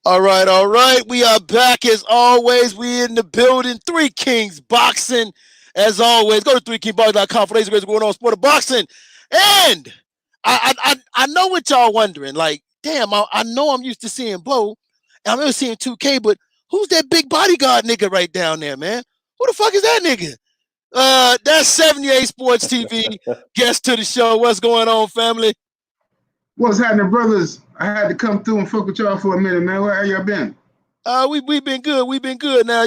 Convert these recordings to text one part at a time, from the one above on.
All right, all right. We are back as always. We in the building. Three Kings Boxing. As always, go to 3kingboxing.com for what's going on sport of boxing. And I know what y'all wondering. Like, damn, I know I'm used to seeing Blow. And I'm used to seeing 2K, but who's that big bodyguard nigga right down there, man? Who the fuck is that nigga? That's 78 Sports TV. Guest to the show. What's going on, family? What's happening, brothers? I had to come through and fuck with y'all for a minute, man. Where y'all been? We've been good. We've been good. Now,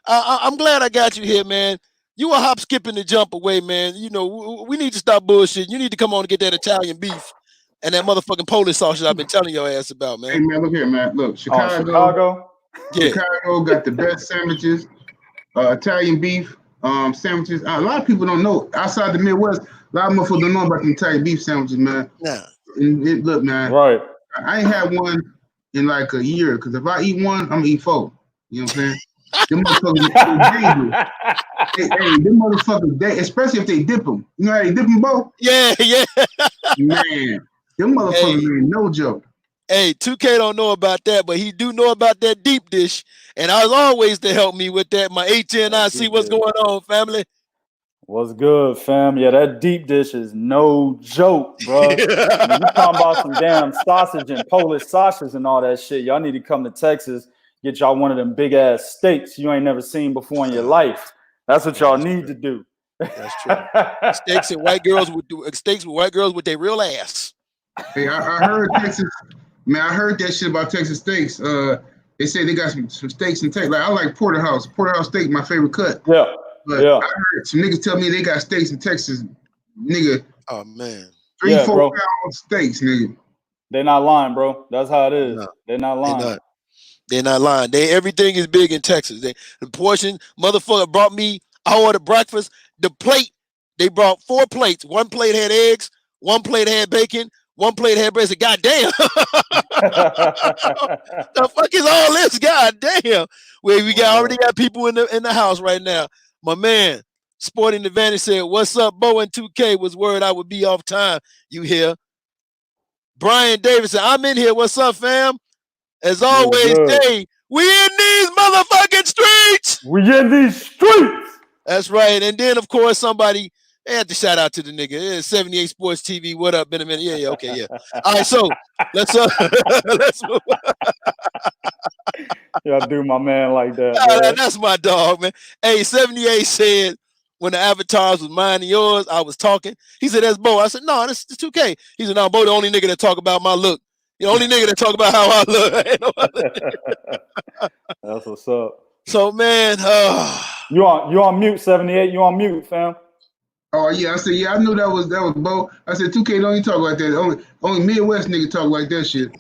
I'm glad I got you here, man. You a hop, skipping the jump away, man. We need to stop bullshit. You need to come on and get that Italian beef and that motherfucking Polish sausage I've been telling your ass about, man. Hey, man, look here, man. Look, Chicago. Yeah. Chicago got the best sandwiches, Italian beef sandwiches. A lot of people don't know. Outside the Midwest, a lot of motherfuckers don't know about the Italian beef sandwiches, man. Nah. And look, man. Right. I ain't had one in like a year, because if I eat one, I'm going to eat four. You know what I'm saying? Them motherfuckers dangerous. Hey, them motherfuckers, especially if they dip them. You know how they dip them, Bo? Yeah. Man, them motherfuckers ain't no joke. Hey, 2K don't know about that, but he do know about that deep dish. And I was always to help me with that. My A10, see what's going on, family. What's good, fam? Yeah, that deep dish is no joke, bro. You talking about some damn sausage and Polish sausage and all that shit. Y'all need to come to Texas, get y'all one of them big ass steaks you ain't never seen before in your life. That's what y'all need to do. That's true. Steaks with white girls with their real ass. Hey, I heard Texas. Man, I heard that shit about Texas steaks. They say they got some steaks in Texas. Like, I like porterhouse. Porterhouse steak, my favorite cut. Yeah. But I heard some niggas tell me they got steaks in Texas, nigga. Oh man, 3-4 pound steaks, nigga. They're not lying, bro. That's how it is. No, they're not lying. They're not lying. Everything is big in Texas. The portion, motherfucker brought me. I ordered breakfast. The plate, they brought 4 plates. One plate had eggs. One plate had bacon. One plate had bread. I said, God damn. The fuck is all this? God damn. We already got people in the house right now. My man, Sporting Advantage said, what's up, Bo and 2K was worried I would be off time. You hear? Brian Davis said, I'm in here. What's up, fam? As always, Dave, we in these motherfucking streets. We in these streets. That's right. And then, of course, somebody had to shout out to the nigga. 78 Sports TV. What up? Been a minute. Yeah. Okay. Yeah. All right. So let's move on. Y'all do my man like that. That's my dog, man. Hey, 78 said when the avatars was mine and yours, I was talking. He said, that's Bo. I said, no, this is 2K. He said, no, Bo, the only nigga that talk about my look. The only nigga that talk about how I look. That's what's up. So, man. You on mute, 78. You on mute, fam. Oh, yeah. I said, yeah, I knew that was Bo. I said, 2K don't even talk like that. Only Midwest nigga talk like that shit.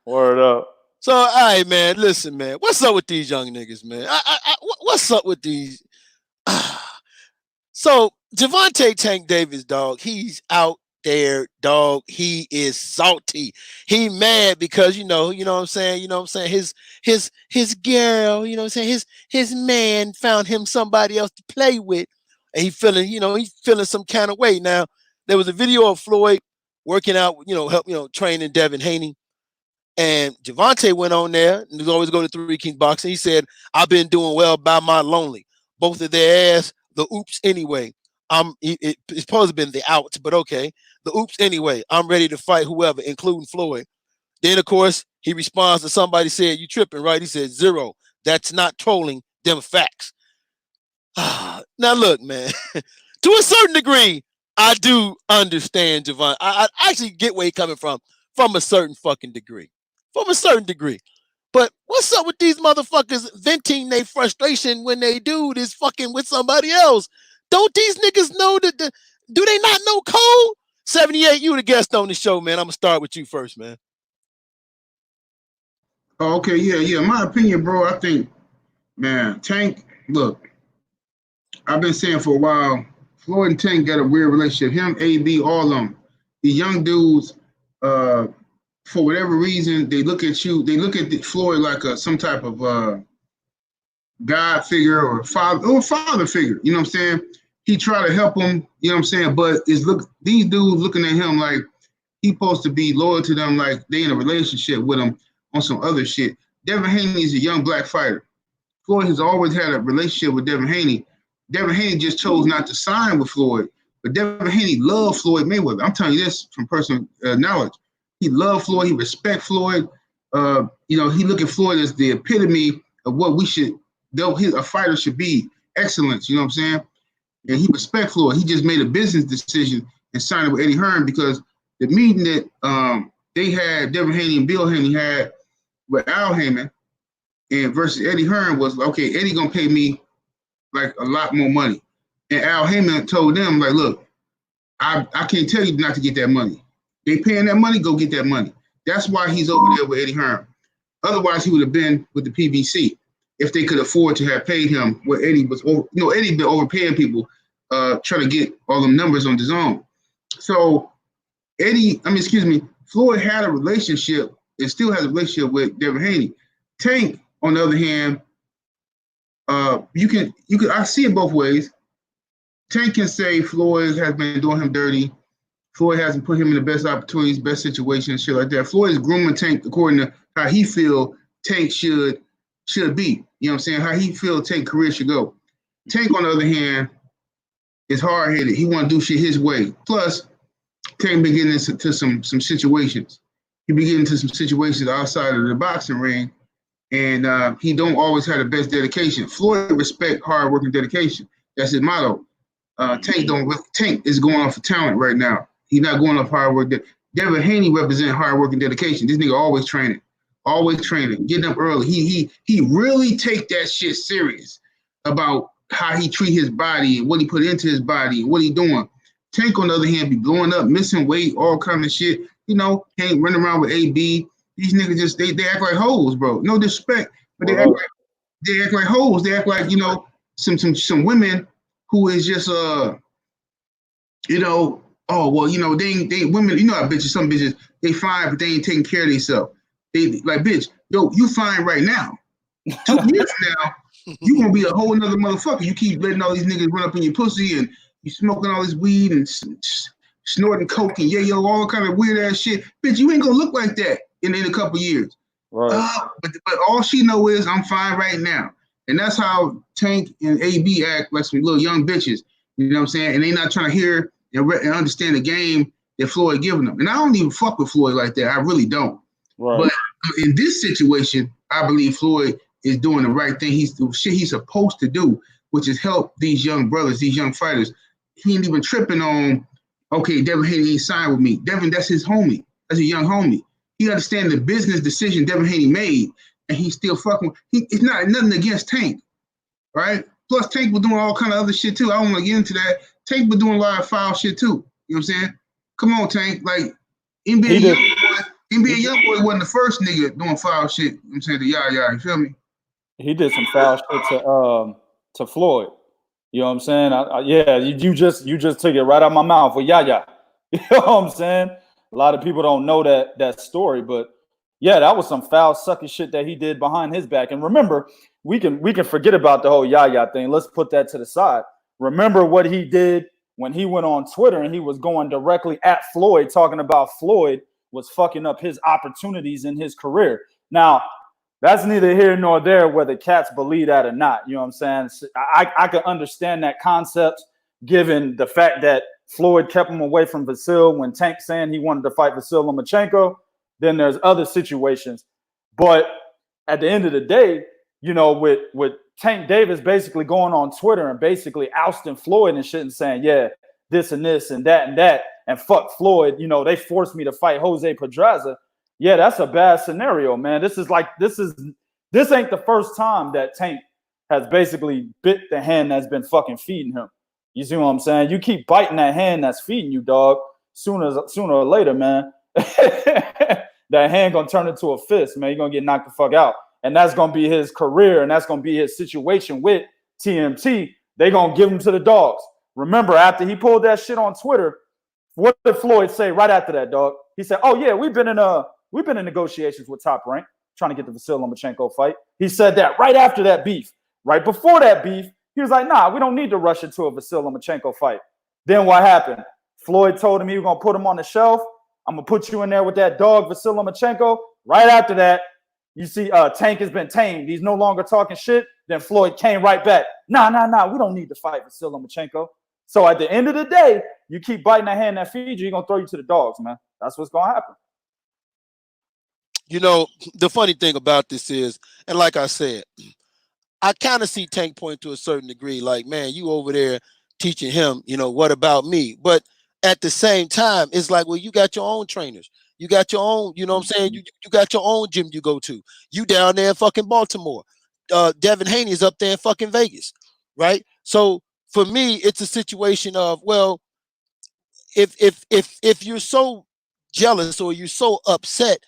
Word up. So, all right, man. Listen, man. What's up with these young niggas, man? What's up with these? So, Gervonta Tank Davis, dog, he's out there, dog. He is salty. He mad because, you know what I'm saying? His girl, you know what I'm saying? His man found him somebody else to play with. And he's feeling some kind of way. Now, there was a video of Floyd working out, training Devin Haney. And Gervonta went on there, and always go to 3 Kings Boxing. He said, I've been doing well by my lonely. Both of their ass, the oops anyway. It's supposed to have been the outs, but okay. The oops anyway. I'm ready to fight whoever, including Floyd. Then, of course, he responds to somebody said, you tripping, right? He said, 0. That's not trolling, them facts. Now, look, man, to a certain degree, I do understand Gervonta. I actually get where he's coming from a certain fucking degree. From a certain degree. But what's up with these motherfuckers venting their frustration when they dude is fucking with somebody else? Don't these niggas know that do they not know code? 78, you the guest on the show, man. I'm gonna start with you first, man. Oh, okay, yeah. My opinion, bro, I think, man, Tank, look, I've been saying for a while, Floyd and Tank got a weird relationship. Him, AB, all of them. The young dudes, for whatever reason, they look at Floyd like some type of God figure or father figure. You know what I'm saying? He try to help him, you know what I'm saying? But these dudes looking at him like He supposed to be loyal to them like they in a relationship with him on some other shit. Devin Haney is a young black fighter. Floyd has always had a relationship with Devin Haney. Devin Haney just chose not to sign with Floyd, but Devin Haney loved Floyd Mayweather. I'm telling you this from personal knowledge. He loved Floyd. He respect Floyd. He look at Floyd as the epitome of what a fighter should be. Excellence, you know what I'm saying? And he respect Floyd. He just made a business decision and signed with Eddie Hearn because the meeting that they had, Devin Haney and Bill Haney had with Al Heyman and versus Eddie Hearn was, okay, Eddie gonna pay me like a lot more money. And Al Heyman told them, like, look, I can't tell you not to get that money. They paying that money, go get that money. That's why he's over there with Eddie Hearn. Otherwise, he would have been with the PBC if they could afford to have paid him what Eddie was over. Eddie been overpaying people trying to get all them numbers on his own. So Floyd had a relationship and still has a relationship with Devin Haney. Tank, on the other hand, I see it both ways. Tank can say Floyd has been doing him dirty. Floyd hasn't put him in the best opportunities, best situations, shit like that. Floyd is grooming Tank according to how he feel Tank should be. You know what I'm saying? How he feel Tank career should go. Tank, on the other hand, is hard-headed. He want to do shit his way. Plus, Tank been getting into some situations. He been getting into some situations outside of the boxing ring, and he don't always have the best dedication. Floyd respect hard work and dedication. That's his motto. Tank is going off for talent right now. He's not going off hard work. Devin Haney represent hard work and dedication. This nigga always training, getting up early. He really take that shit serious about how he treat his body and what he put into his body and what he doing. Tank, on the other hand, be blowing up, missing weight, all kind of shit. Can't run around with AB. These niggas just they act like hoes, bro. No disrespect, but they act like hoes. They act like some women who is just they ain't women. How bitches, some bitches they fine, but they ain't taking care of themselves. They like, bitch, yo, you fine right now. 2 years from now, you gonna be a whole nother motherfucker. You keep letting all these niggas run up in your pussy and you smoking all this weed and snorting coke and yayo, all kind of weird ass shit. Bitch, you ain't gonna look like that in a couple years. Right. But all she know is I'm fine right now. And that's how Tank and AB act, like some little young bitches. You know what I'm saying? And they not trying to hear and understand the game that Floyd giving them. And I don't even fuck with Floyd like that. I really don't. Right. But in this situation, I believe Floyd is doing the right thing. He's the shit he's supposed to do, which is help these young brothers, these young fighters. He ain't even tripping on, okay, Devin Haney ain't signed with me. Devin, that's his homie. That's a young homie. He understands the business decision Devin Haney made, and he's still fucking. It's not nothing against Tank, right? Plus, Tank was doing all kind of other shit too. I don't want to get into that. Tank was doing a lot of foul shit too. You know what I'm saying? Come on, Tank. Like, NBA Youngboy wasn't the first nigga doing foul shit. You know what I'm saying? You feel me? He did some foul shit to Floyd. You know what I'm saying? You just took it right out of my mouth with Yaya. You know what I'm saying? A lot of people don't know that story, but yeah, that was some foul sucky shit that he did behind his back. And remember, we can forget about the whole Yaya thing. Let's put that to the side. Remember what he did when he went on Twitter and he was going directly at Floyd, talking about Floyd was fucking up his opportunities in his career. Now, that's neither here nor there whether cats believe that or not. You know what I'm saying? I can understand that concept given the fact that Floyd kept him away from Vasyl when Tank saying he wanted to fight Vasyl Lomachenko. Then there's other situations. But at the end of the day, with Tank Davis basically going on Twitter and basically ousting Floyd and shit and saying, yeah, this and this and that, and fuck Floyd, they forced me to fight Jose Pedraza. Yeah, that's a bad scenario, man. This ain't the first time that Tank has basically bit the hand that's been fucking feeding him. You see what I'm saying? You keep biting that hand that's feeding you, dog. Sooner or later, man, that hand gonna turn into a fist, man. You're gonna get knocked the fuck out. And that's gonna be his career, and that's gonna be his situation with TMT. They gonna give him to the dogs. Remember, after he pulled that shit on Twitter, what did Floyd say right after that, dog? He said, "Oh yeah, we've been in negotiations with Top Rank, trying to get the Vasyl Lomachenko fight." He said that right after that beef. Right before that beef, he was like, "Nah, we don't need to rush into a Vasyl Lomachenko fight." Then what happened? Floyd told him he was gonna put him on the shelf. I'm gonna put you in there with that dog, Vasyl Lomachenko. Right after that, you see Tank has been tamed. He's no longer talking shit. Then Floyd came right back. Nah. We don't need to fight Vasyl Lomachenko. So at the end of the day, you keep biting that hand that feeds you, he's gonna throw you to the dogs, man. That's what's gonna happen. You know, the funny thing about this is, and like I said, I kind of see Tank point to a certain degree, like, man, you over there teaching him, you know, what about me? But at the same time, it's like, well, you got your own trainers. You got your own, you know what I'm saying? You got your own gym you go to. You down there in fucking Baltimore. Devin Haney is up there in fucking Vegas, right? So for me, it's a situation of, well, if you're so jealous or you're so upset,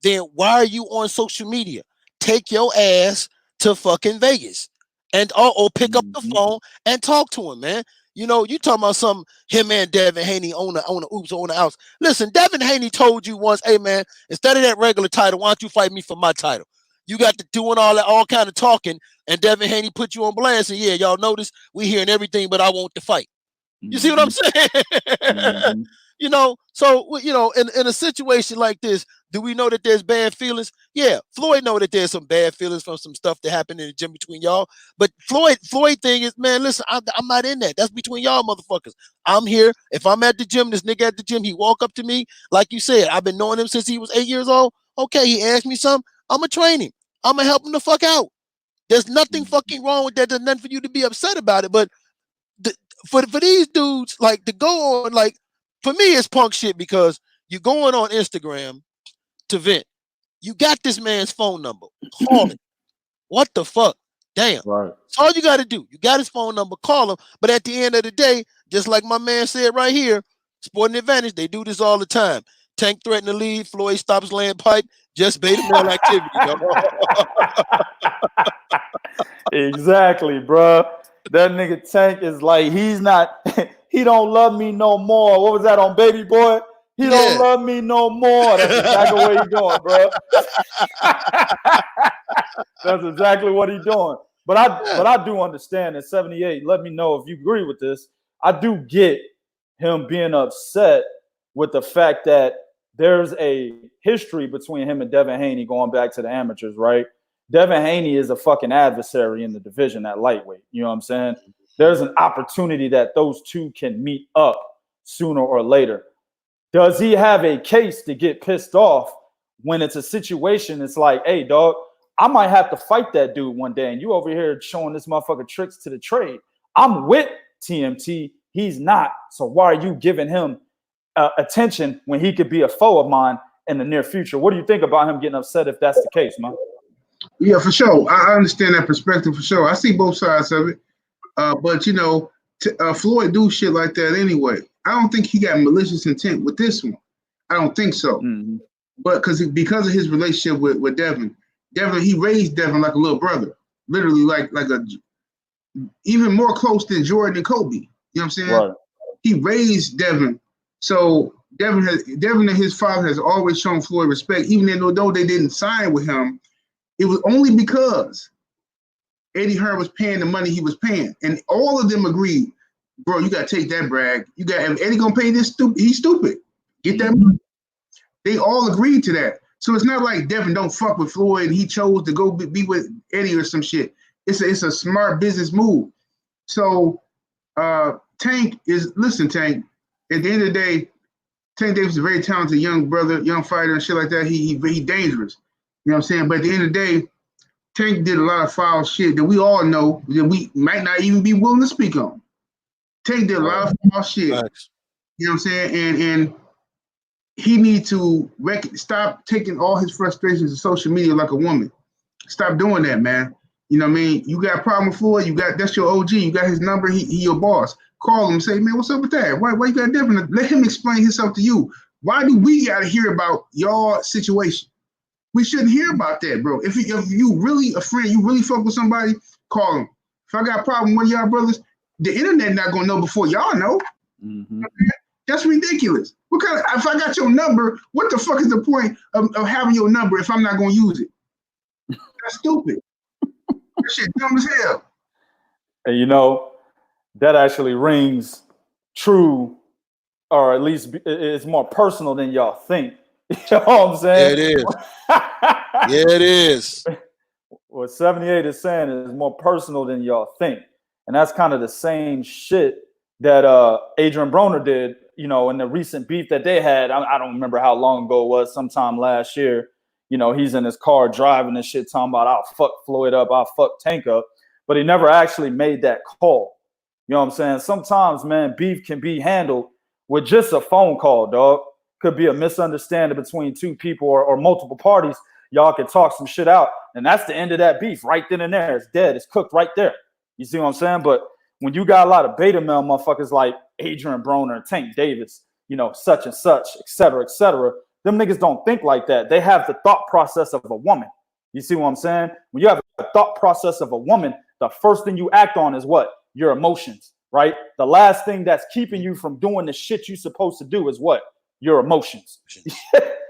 then why are you on social media? Take your ass to fucking Vegas and or pick up the phone and talk to him, man. You know, you talking about him and Devin Haney on the oops on the outs. Listen, Devin Haney told you once, hey man, instead of that regular title, why don't you fight me for my title? You got to doing all kind of talking, and Devin Haney put you on blast. And yeah, y'all notice we hearing everything, but I want to fight. You see what I'm saying? You know, so you know, in a situation like this, do we know that there's bad feelings? Yeah, Floyd know that there's some bad feelings from some stuff that happened in the gym between y'all. But Floyd thing is, man, listen, I'm not in that. That's between y'all motherfuckers. I'm here. If I'm at the gym, this nigga at the gym, he walk up to me, like you said, I've been knowing him since he was 8 years old. Okay, he asked me something. I'ma train him. I'ma help him the fuck out. There's nothing fucking wrong with that. There's nothing for you to be upset about it. But for these dudes, like to go on, like for me, it's punk shit because you're going on Instagram to vent. You got this man's phone number. Call him. What the fuck? Damn. Right. That's all you got to do. You got his phone number. Call him. But at the end of the day, just like my man said right here, Sporting Advantage, they do this all the time. Tank threatened to leave. Floyd stops laying pipe. Just beta male activity. Exactly, bro. That nigga Tank is like, he's not, he don't love me no more. What was that on Baby Boy? He don't love me no more. That's exactly what he's doing, bro. That's exactly what he's doing. But I do understand at 78, let me know if you agree with this. I do get him being upset with the fact that there's a history between him and Devin Haney going back to the amateurs, right? Devin Haney is a fucking adversary in the division at lightweight. You know what I'm saying? There's an opportunity that those two can meet up sooner or later. Does he have a case to get pissed off when it's a situation? It's like, hey, dog, I might have to fight that dude one day, and you over here showing this motherfucker tricks to the trade. I'm with TMT. He's not. So why are you giving him attention when he could be a foe of mine in the near future? What do you think about him getting upset if that's the case, man? Yeah, for sure. I understand that perspective for sure. I see both sides of it. But, you know, Floyd do shit like that anyway. I don't think he got malicious intent with this one. I don't think so. Mm-hmm. But because of his relationship with Devin, he raised Devin like a little brother. Literally like a even more close than Jordan and Kobe. You know what I'm saying? Right. He raised Devin. So Devin and his father has always shown Floyd respect, even though they didn't sign with him. It was only because Eddie Hearn was paying the money he was paying. And all of them agreed, bro, you got to take that brag. If Eddie going to pay this, he's stupid. Get that money. They all agreed to that. So it's not like Devin don't fuck with Floyd and he chose to go be with Eddie or some shit. It's a smart business move. So Tank, at the end of the day, Tank Davis is a very talented young brother, young fighter and shit like that. He dangerous. You know what I'm saying? But at the end of the day, Tank did a lot of foul shit that we all know that we might not even be willing to speak on. Tank did a lot of foul shit. Nice. You know what I'm saying? And he needs to stop taking all his frustrations to social media like a woman. Stop doing that, man. You know what I mean? You got a problem with Floyd, that's your OG. You got his number, he your boss. Call him and say, man, what's up with that? Why you got Devin? Let him explain himself to you. Why do we got to hear about your situation? We shouldn't hear about that, bro. If you really a friend, you really fuck with somebody, call him. If I got a problem with y'all brothers, the internet not gonna know before y'all know. Mm-hmm. That's ridiculous. If I got your number, what the fuck is the point of having your number if I'm not gonna use it? That's stupid. That shit dumb as hell. And you know, that actually rings true or at least it's more personal than y'all think. You know what I'm saying? It is. Yeah, it is. What 78 is saying is more personal than y'all think. And that's kind of the same shit that Adrien Broner did, you know, in the recent beef that they had. I don't remember how long ago it was, sometime last year. You know, he's in his car driving and shit, talking about, I'll fuck Floyd up, I'll fuck Tank up. But he never actually made that call. You know what I'm saying? Sometimes, man, beef can be handled with just a phone call, dog. Could be a misunderstanding between two people or multiple parties. Y'all can talk some shit out. And that's the end of that beef right then and there. It's dead. It's cooked right there. You see what I'm saying? But when you got a lot of beta male motherfuckers like Adrien Broner, Tank Davis, you know, such and such, et cetera, them niggas don't think like that. They have the thought process of a woman. You see what I'm saying? When you have the thought process of a woman, the first thing you act on is what? Your emotions, right? The last thing that's keeping you from doing the shit you're supposed to do is what? Your emotions.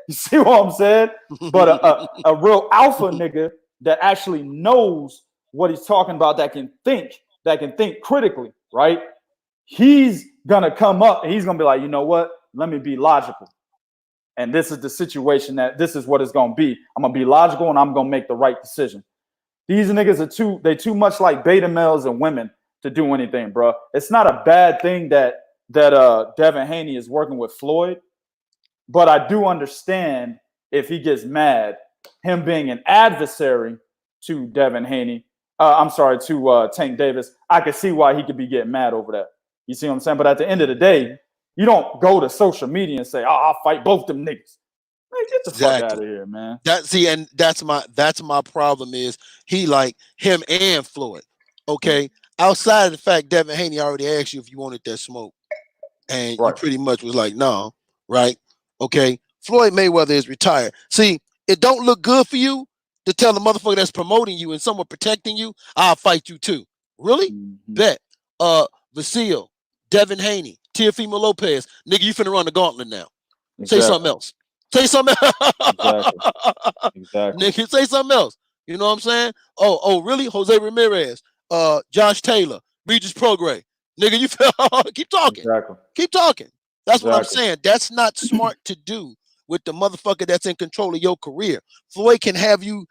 You see what I'm saying? But a real alpha nigga that actually knows what he's talking about, that can think critically, right? He's gonna come up and he's gonna be like, you know what? Let me be logical. And this is the situation that this is what it's gonna be. I'm gonna be logical and I'm gonna make the right decision. These niggas are too much like beta males and women to do anything, bro. It's not a bad thing that Devin Haney is working with Floyd, but I do understand if he gets mad, him being an adversary to Devin Haney. To Tank Davis. I could see why he could be getting mad over that. You see what I'm saying? But at the end of the day, you don't go to social media and say, "Oh, I'll fight both them niggas." Man, get the fuck out of here, man. And that's my problem is he like him and Floyd. Okay, outside of the fact Devin Haney already asked you if you wanted that smoke, and you pretty much was like, "No," right? Okay, Floyd Mayweather is retired. See, it don't look good for you to tell the motherfucker that's promoting you and someone protecting you, I'll fight you too. Really? Mm-hmm. Bet. Vasyl, Devin Haney, Teofimo Lopez, nigga, you finna run the gauntlet now. Exactly. Say something else. Say something else. Exactly. Nigga, say something else. You know what I'm saying? Oh, really? Jose Ramirez, Josh Taylor, Regis Prograis. Nigga, you feel keep talking. Exactly. Keep talking. That's what I'm saying. That's not smart to do with the motherfucker that's in control of your career. Floyd can have you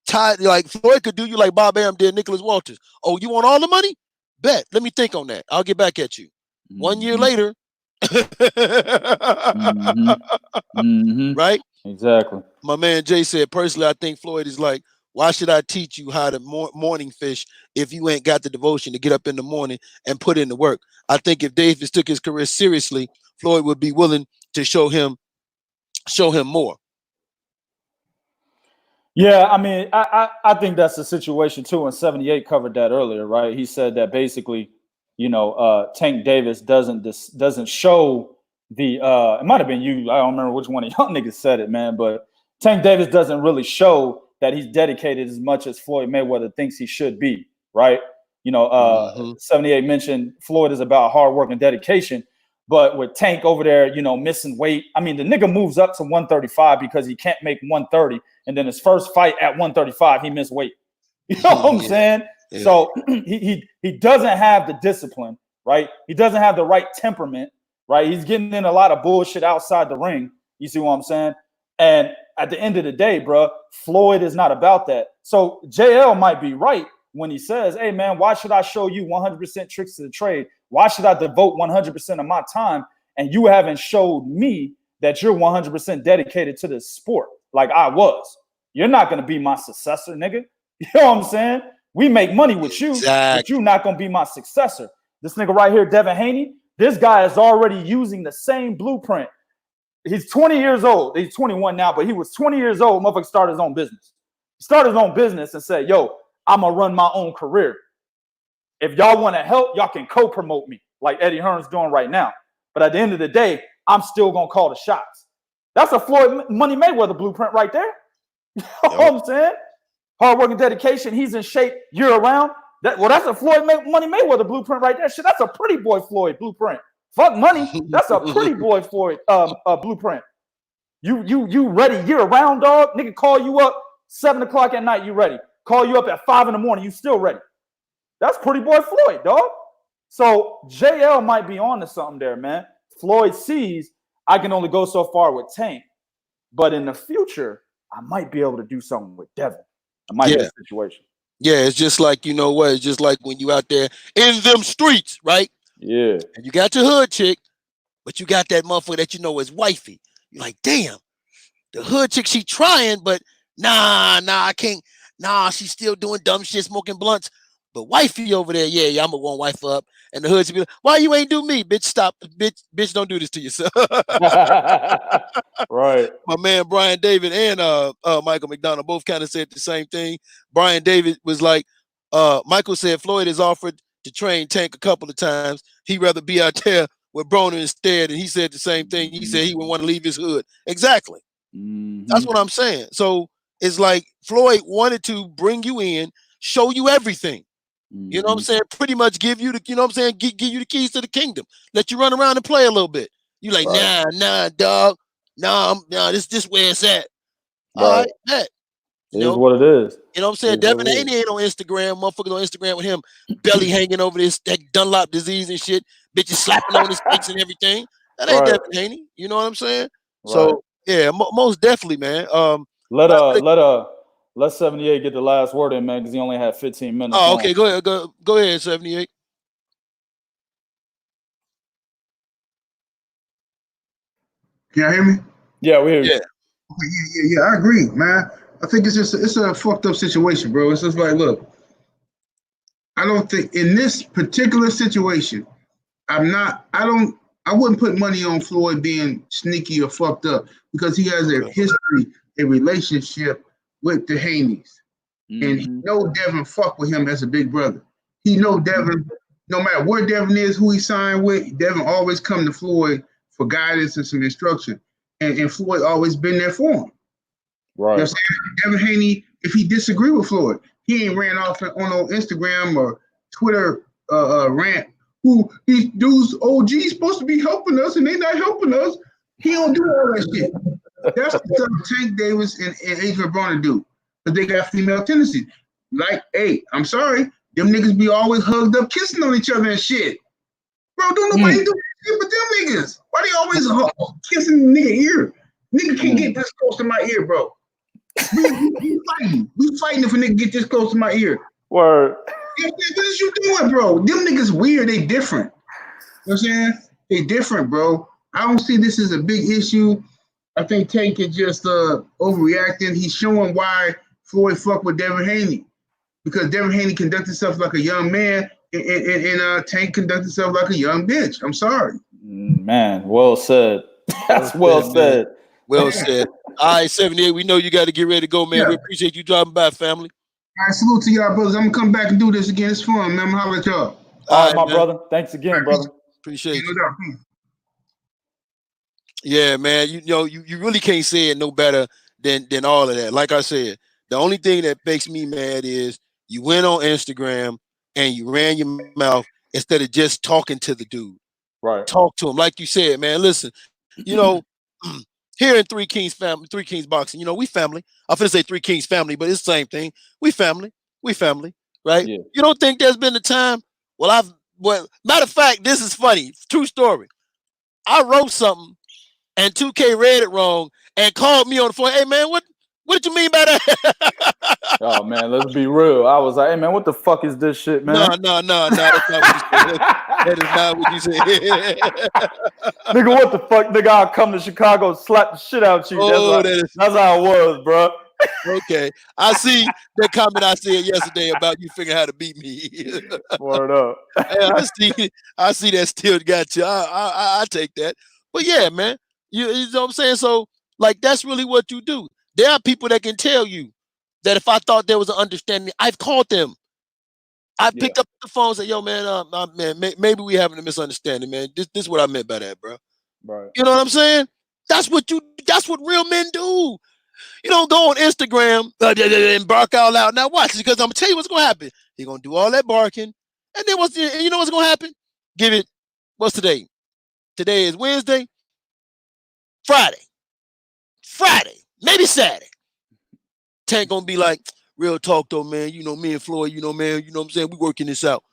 tied, like Floyd could do you like Bob Arum did Nicholas Walters. Oh, you want all the money? Bet. Let me think on that. I'll get back at you. Mm-hmm. 1 year later. Right? Exactly. My man Jay said, personally, I think Floyd is like, why should I teach you how to morning fish if you ain't got the devotion to get up in the morning and put in the work? I think if Davis took his career seriously, Floyd would be willing to show him more. Yeah, I mean, I think that's the situation too. And 78 covered that earlier, right? He said that basically, you know, Tank Davis doesn't show the it might have been you. I don't remember which one of y'all niggas said it, man. But Tank Davis doesn't really show that he's dedicated as much as Floyd Mayweather thinks he should be, right? You know, 78 mentioned Floyd is about hard work and dedication. But with Tank over there, you know, missing weight. I mean, the nigga moves up to 135 because he can't make 130. And then his first fight at 135, he missed weight. You know what I'm saying? Yeah. So he doesn't have the discipline, right? He doesn't have the right temperament, right? He's getting in a lot of bullshit outside the ring. You see what I'm saying? And at the end of the day, bro, Floyd is not about that. So JL might be right when he says, hey, man, why should I show you 100% tricks to the trade? Why should I devote 100% of my time? And you haven't showed me that you're 100% dedicated to this sport like I was. You're not going to be my successor, nigga. You know what I'm saying? We make money with you, but you're not going to be my successor. This nigga right here, Devin Haney, this guy is already using the same blueprint. He's 20 years old. He's 21 now, but he was 20 years old. Motherfucker started his own business. He started his own business and said, yo, I'm going to run my own career. If y'all want to help, y'all can co-promote me like Eddie Hearn's doing right now. But at the end of the day, I'm still going to call the shots. That's a Floyd Money Mayweather blueprint right there. You know what I'm saying? Hard work and dedication. He's in shape year round. That's a Floyd Money Mayweather blueprint right there. Shit, that's a pretty boy Floyd blueprint. Fuck money. That's a pretty boy Floyd blueprint. You ready year round, dog? Nigga call you up 7 o'clock at night. You ready? Call you up at 5 in the morning. You still ready? That's pretty boy Floyd, dog. So JL might be on to something there, man. Floyd sees I can only go so far with Tank, but in the future, I might be able to do something with Devin. It might be a situation. Yeah, it's just like, you know what? It's just like when you out there in them streets, right? Yeah. And you got your hood chick, but you got that motherfucker that you know is wifey. You're like, damn, the hood chick, she trying, but nah, I can't. Nah, she's still doing dumb shit, smoking blunts. But wifey over there, yeah, I'm gonna want wife up. And the hood should be like, why you ain't do me? Bitch, stop. Bitch, don't do this to yourself. Right. My man Brian David and Michael McDonald both kind of said the same thing. Brian David was like, Michael said Floyd has offered to train Tank a couple of times. He'd rather be out there with Broner instead. And he said the same thing. He said he would want to leave his hood. Exactly. That's what I'm saying. So it's like Floyd wanted to bring you in, show you everything. You know what I'm saying? Pretty much give you the, you know what I'm saying? Give you the keys to the kingdom. Let you run around and play a little bit. You like, nah, dog. Nah, this where it's at. All right, bet. It is what it is. You know what I'm saying? Devin Haney ain't on Instagram. Motherfuckers on Instagram with him belly hanging over that Dunlop disease and shit. Bitches slapping on his face and everything. That ain't Devin Haney. You know what I'm saying? So yeah, most definitely, man. Let 78 get the last word in, man, because he only had 15 minutes. Oh, okay. Go ahead, 78. Can y'all hear me? Yeah, we hear you. Yeah. I agree, man. I think it's a fucked up situation, bro. It's just like, look, I don't think in this particular situation, I wouldn't put money on Floyd being sneaky or fucked up because he has a history, a relationship with the Haneys. And he know Devin fuck with him as a big brother. He know Devin, no matter where Devin is, who he signed with, Devin always come to Floyd for guidance and some instruction. And Floyd always been there for him. Right. You know what I'm saying? Devin Haney, if he disagree with Floyd, he ain't ran off on Instagram or Twitter rant. Who these dudes OGs supposed to be helping us and they not helping us. He don't do all that shit. That's the stuff Tank Davis and Adrien Broner do. Because they got female tendencies. Like, hey, I'm sorry, them niggas be always hugged up, kissing on each other and shit. Bro, don't nobody do shit but them niggas. Why they always kissing the nigga ear? Nigga can't get this close to my ear, bro. We fighting. We fighting if a nigga get this close to my ear. Word. What is you doing, bro? Them niggas weird. They different. You know what I'm saying? They different, bro. I don't see this as a big issue. I think Tank is just overreacting. He's showing why Floyd fuck with Devin Haney. Because Devin Haney conducted himself like a young man and Tank conducted himself like a young bitch. I'm sorry. Man, well said. That's well said. Man. Well said. All right, 78. We know you got to get ready to go, man. Yeah. We appreciate you dropping by, family. All right, salute to y'all, brothers. I'm going to come back and do this again. It's fun, man. I'm going to holler at y'all. All right, my brother. Thanks again, brother. Appreciate you. Yeah, man. You know, you really can't say it no better than all of that. Like I said, the only thing that makes me mad is you went on Instagram and you ran your mouth instead of just talking to the dude. Right. Talk to him. Like you said, man, listen, you know, here in Three Kings Boxing, you know, we family. I'm finna say Three Kings family, but it's the same thing. We family, right? Yeah. You don't think there's been a time? Well, matter of fact, this is funny. True story. I wrote something and 2K read it wrong and called me on the phone. Hey, man, what did you mean by that? Oh, man, let's be real. I was like, hey, man, what the fuck is this shit, man? No. That's not what you said. That is not what you said. Nigga, what the fuck? Nigga, I'll come to Chicago and slap the shit out you. That's how it was, bro. Okay. I see that comment I said yesterday about you figuring how to beat me. Word up. I see that still got you. I take that. But yeah, man. You know what I'm saying? So, like, that's really what you do. There are people that can tell you that if I thought there was an understanding, I've called them. I picked up the phone and said, yo, man, man, maybe we having a misunderstanding, man. This is what I meant by that, bro. Right. You know what I'm saying? That's what real men do. You don't go on Instagram and bark out loud. Now watch, because I'm gonna tell you what's gonna happen. You're gonna do all that barking, and then you know what's gonna happen? Give it. What's today? Today is Wednesday. Friday, maybe Saturday. Tank gonna be like, real talk though, man. You know, me and Floyd, you know, man, you know what I'm saying? We working this out.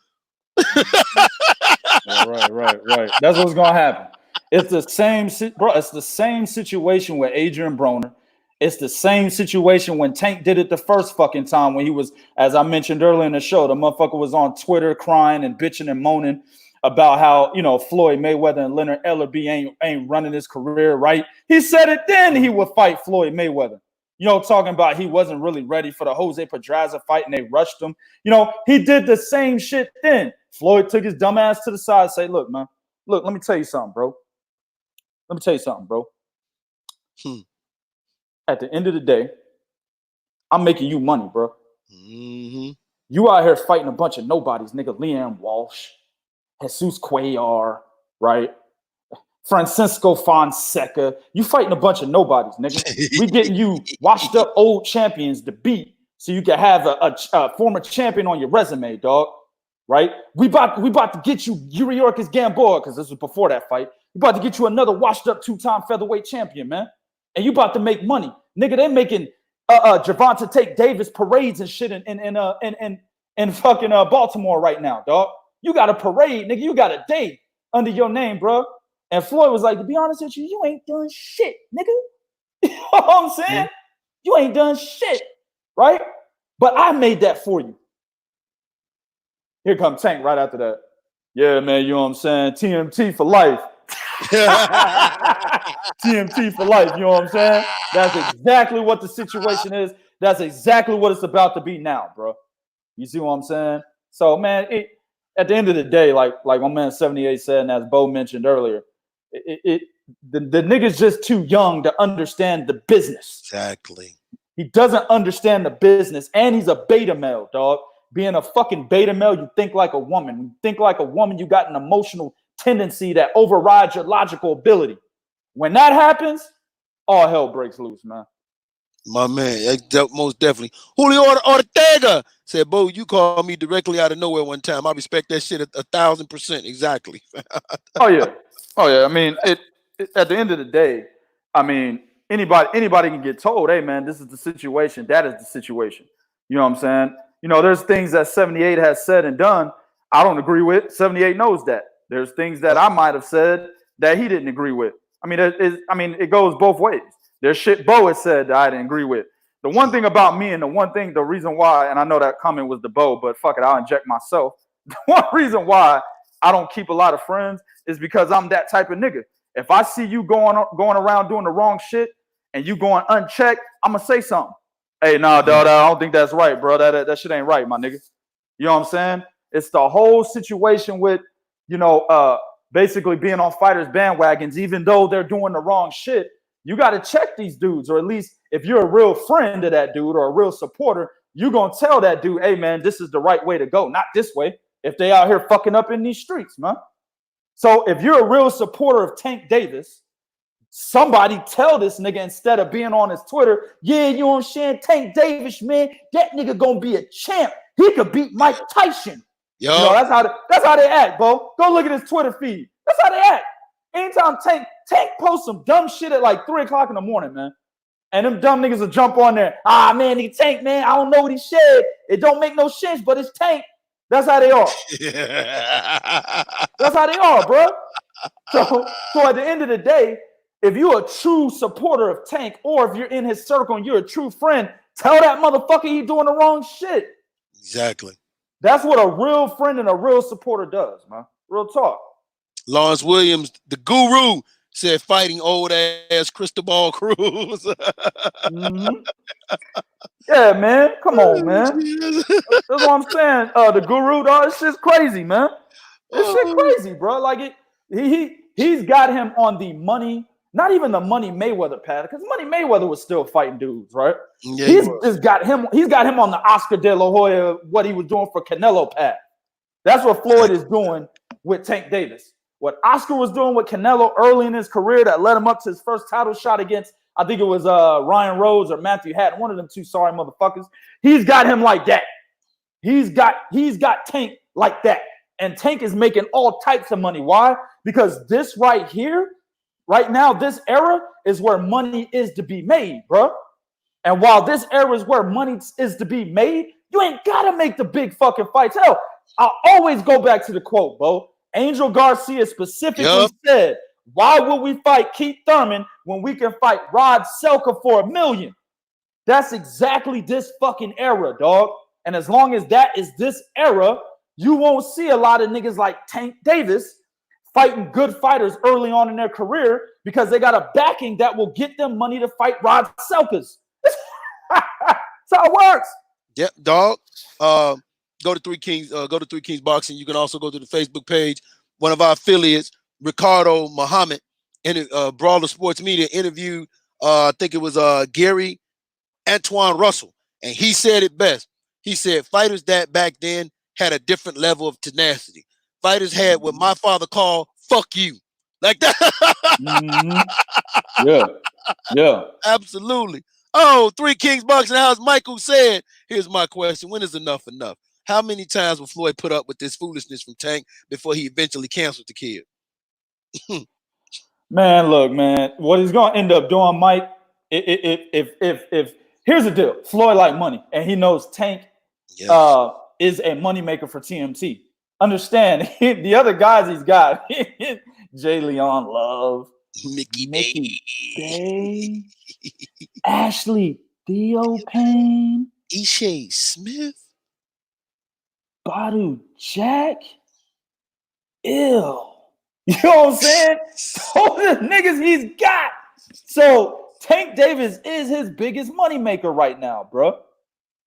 Right. That's what's gonna happen. It's the same, bro. It's the same situation with Adrien Broner. It's the same situation when Tank did it the first fucking time when he was, as I mentioned earlier in the show, the motherfucker was on Twitter crying and bitching and moaning about how, you know, Floyd Mayweather and Leonard Ellerbe ain't running his career right. He said it then he would fight Floyd Mayweather. You know, talking about he wasn't really ready for the Jose Pedraza fight and they rushed him. You know, he did the same shit then. Floyd took his dumb ass to the side and say, look, man, look, let me tell you something, bro. Let me tell you something, bro. At the end of the day, I'm making you money, bro. Mm-hmm. You out here fighting a bunch of nobodies, nigga. Leanne Walsh, Jesus Cuellar, right? Francisco Fonseca. You fighting a bunch of nobodies, nigga. We getting you washed up old champions to beat so you can have a former champion on your resume, dog. Right? We about to get you Yuriorkis Gamboa, because this was before that fight. We about to get you another washed up 2-time featherweight champion, man. And you about to make money. Nigga, they're making Gervonta Davis parades and shit in fucking Baltimore right now, dog. You got a parade, nigga. You got a day under your name, bro. And Floyd was like, to be honest with you, you ain't done shit, nigga. You know what I'm saying? You ain't done shit, right? But I made that for you. Here comes Tank right after that. Yeah, man, you know what I'm saying? TMT for life. TMT for life, you know what I'm saying? That's exactly what the situation is. That's exactly what it's about to be now, bro. You see what I'm saying? So, man, at the end of the day, like my man 78 said, and as Bo mentioned earlier, the nigga's just too young to understand the business. Exactly. He doesn't understand the business, and he's a beta male, dog. Being a fucking beta male, you think like a woman. You think like a woman, you got an emotional tendency that overrides your logical ability. When that happens, all hell breaks loose, man. My man, most definitely. Julio Ortega said, Bo, you called me directly out of nowhere one time. I respect that shit 1,000%. Exactly. Oh, yeah. I mean, at the end of the day, I mean, anybody can get told, hey, man, this is the situation. That is the situation. You know what I'm saying? You know, there's things that 78 has said and done I don't agree with. 78 knows that. There's things that I might have said that he didn't agree with. I mean, it goes both ways. There's shit Bo has said that I didn't agree with. The one thing about me and the reason why, and I know that comment was the Bo, but fuck it, I'll inject myself. The one reason why I don't keep a lot of friends is because I'm that type of nigga. If I see you going around doing the wrong shit and you going unchecked, I'm going to say something. Hey, nah, dog, I don't think that's right, bro. That shit ain't right, my nigga. You know what I'm saying? It's the whole situation with, you know, basically being on fighters' bandwagons, even though they're doing the wrong shit. You got to check these dudes, or at least if you're a real friend of that dude or a real supporter, you're going to tell that dude, hey, man, this is the right way to go, not this way, if they out here fucking up in these streets, man. So if you're a real supporter of Tank Davis, somebody tell this nigga instead of being on his Twitter, yeah, you know what I'm saying, Tank Davis, man, that nigga going to be a champ. He could beat Mike Tyson. Yo. You know, that's how they act, Bo. Go look at his Twitter feed. That's how they act. Anytime Tank posts some dumb shit at like 3 o'clock in the morning, man. And them dumb niggas will jump on there. Ah, man, nigga Tank, man, I don't know what he said. It don't make no sense, but it's Tank. That's how they are. That's how they are, bro. So at the end of the day, if you're a true supporter of Tank, or if you're in his circle and you're a true friend, tell that motherfucker he's doing the wrong shit. Exactly. That's what a real friend and a real supporter does, man. Real talk. Lawrence Williams, the guru, said fighting old ass Cristobal Cruz. Mm-hmm. Yeah, man. Come on, man. That's what I'm saying. The guru, dog, this shit's crazy, man. This shit crazy, bro. Like he's got him on the money, not even the Money Mayweather path, because Money Mayweather was still fighting dudes, right? Yeah, He's got him on the Oscar De La Hoya, what he was doing for Canelo path. That's what Floyd is doing with Tank Davis. What Oscar was doing with Canelo early in his career that led him up to his first title shot against, I think it was Ryan Rhodes or Matthew Hatton, one of them two sorry motherfuckers. He's got him like that. He's got Tank like that. And Tank is making all types of money. Why? Because this right here, right now, this era is where money is to be made, bro. And while this era is where money is to be made, you ain't got to make the big fucking fights. Hell, I'll always go back to the quote, Bo. Angel Garcia specifically said, Why would we fight Keith Thurman when we can fight Rod Selka for $1 million? That's exactly this fucking era, dog. And as long as that is this era, you won't see a lot of niggas like Tank Davis fighting good fighters early on in their career because they got a backing that will get them money to fight Rod Selkas. That's how it works. Yep, dog. Go to Three Kings. Go to Three Kings Boxing. You can also go to the Facebook page. One of our affiliates, Ricardo Muhammad, in Brawler Sports Media, interviewed. I think it was Gary Antoine Russell, and he said it best. He said fighters that back then had a different level of tenacity. Fighters had what my father called "fuck you," like that. Mm-hmm. Yeah. Absolutely. Oh, Three Kings Boxing House. Michael said, "Here's my question: when is enough enough? How many times will Floyd put up with this foolishness from Tank before he eventually canceled the kid?" Man, look, man, what he's gonna end up doing, Mike, if here's the deal. Floyd like money, and he knows Tank is a moneymaker for TMT. Understand, the other guys he's got, Jay Leon Love, Mickey Bay, Ashley Theo Payne, Ishay Smith, Badu Jack, ill. You know what I'm saying? All the niggas he's got. So Tank Davis is his biggest moneymaker right now, bro.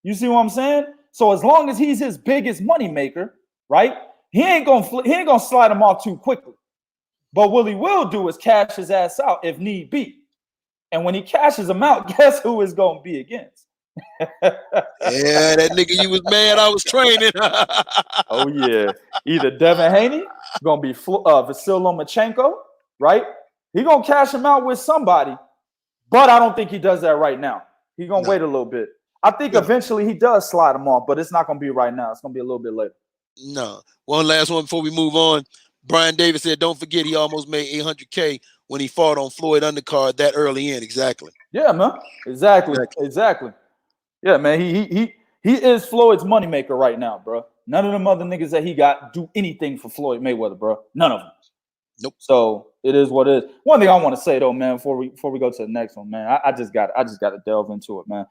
You see what I'm saying? So as long as he's his biggest moneymaker, right? He ain't gonna slide him off too quickly. But what he will do is cash his ass out if need be. And when he cashes him out, guess who is gonna be against? Yeah, that nigga you was mad I was training. Oh yeah, either Devin Haney, gonna be Vasyl Lomachenko, right? He gonna cash him out with somebody, but I don't think he does that right now. He gonna wait a little bit. I think eventually he does slide him off, but it's not gonna be right now. It's gonna be a little bit later. No. One last one before we move on. Brian Davis said, "Don't forget he almost made $800K when he fought on Floyd undercard that early in." Exactly. Yeah, man. Exactly. Yeah, man. He is Floyd's moneymaker right now, bro. None of them other niggas that he got do anything for Floyd Mayweather, bro. None of them. Nope. So it is what it is. One thing I want to say though, man, before we go to the next one, man, I just got to delve into it, man.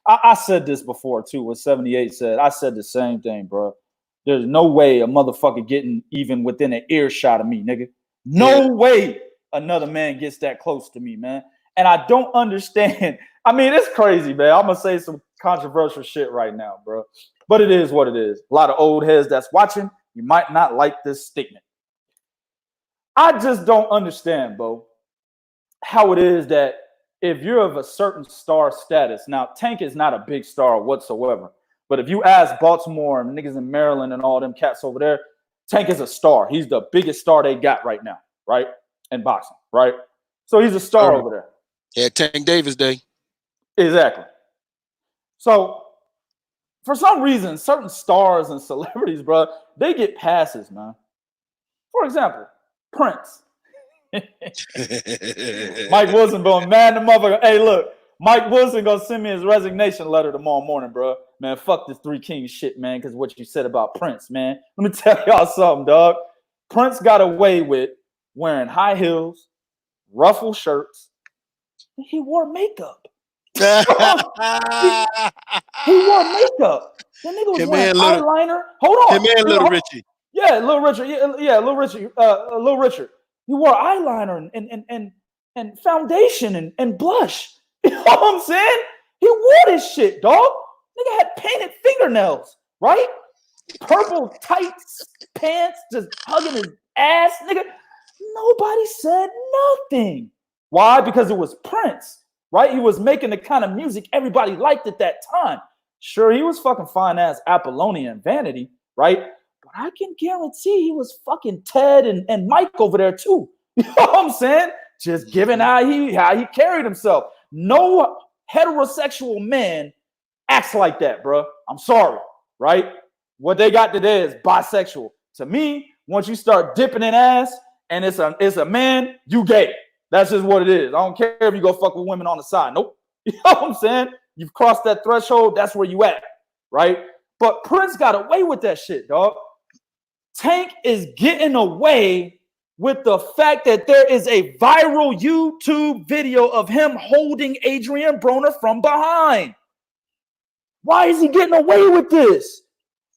I said this before too. What 78 said, I said the same thing, bro. There's no way a motherfucker getting even within an earshot of me, nigga. No way another man gets that close to me, man. And I don't understand. I mean, it's crazy, man. I'm gonna say some controversial shit right now, bro. But it is what it is. A lot of old heads that's watching, you might not like this statement. I just don't understand, bro, how it is that if you're of a certain star status, now Tank is not a big star whatsoever, but if you ask Baltimore and niggas in Maryland and all them cats over there, Tank is a star. He's the biggest star they got right now, right? In boxing, right? So he's a star over there. Yeah, Tank Davis Day. Exactly. So for some reason, certain stars and celebrities, bro, they get passes, man. For example, Prince. Mike Wilson going mad the motherfucker. Hey, look, Mike Wilson gonna send me his resignation letter tomorrow morning, bro. Man, fuck this Three Kings shit, man, because what you said about Prince, man. Let me tell y'all something, dog. Prince got away with wearing high heels, ruffled shirts. He wore makeup. He wore makeup. That nigga was wearing eyeliner. Hold on. Hey, man, Little Richie. Yeah, Little Richard. Yeah, Little Richard. Little Richard. He wore eyeliner and foundation and blush. You know what I'm saying? He wore this shit, dog. Nigga had painted fingernails, right? Purple tight pants, just hugging his ass, nigga. Nobody said nothing. Why? Because it was Prince, right? He was making the kind of music everybody liked at that time. Sure, he was fucking fine ass Apollonia and Vanity, right? But I can guarantee he was fucking Ted and Mike over there too. You know what I'm saying? Just given how he carried himself. No heterosexual man acts like that, bro. I'm sorry, right? What they got today is bisexual. To me, once you start dipping in ass and it's a man, you gay. That's just what it is. I don't care if you go fuck with women on the side. Nope. You know what I'm saying? You've crossed that threshold. That's where you at, right? But Prince got away with that shit, dog. Tank is getting away with the fact that there is a viral YouTube video of him holding Adrien Broner from behind. Why is he getting away with this?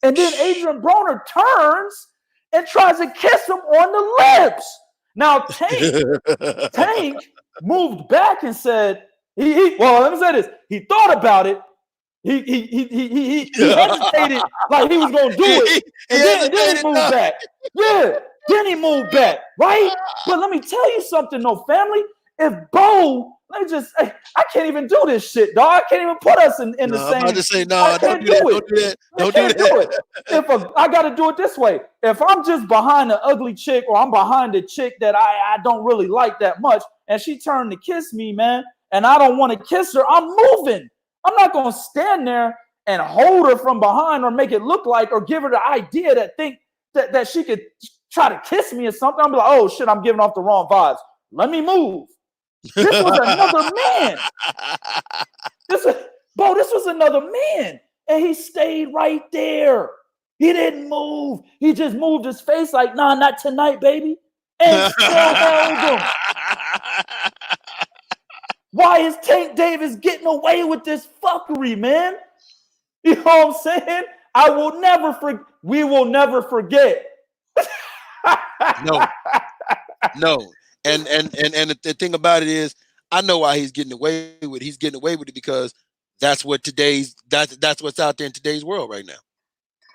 And then Adrien Broner turns and tries to kiss him on the lips. Now, Tank moved back and said, well, let me say this. He thought about it. He hesitated like he was going to do it. And then he moved back. Yeah, then he moved back, right? But let me tell you something, though, family. If Bo, I can't even do this shit, dog. I can't even put us in the same. I'm just saying, no, don't do that. Don't do that. I got to do it this way. If I'm just behind an ugly chick or I'm behind a chick that I don't really like that much, and she turned to kiss me, man, and I don't want to kiss her, I'm moving. I'm not going to stand there and hold her from behind or make it look like or give her the idea that she could try to kiss me or something. I'm like, oh, shit, I'm giving off the wrong vibes. Let me move. This was another man. This was another man. And he stayed right there. He didn't move. He just moved his face like, nah, not tonight, baby. And still held him. Why is Tank Davis getting away with this fuckery, man? You know what I'm saying? We will never forget. No. And the thing about it is, I know why he's getting away with it. He's getting away with it because that's what's out there in today's world right now.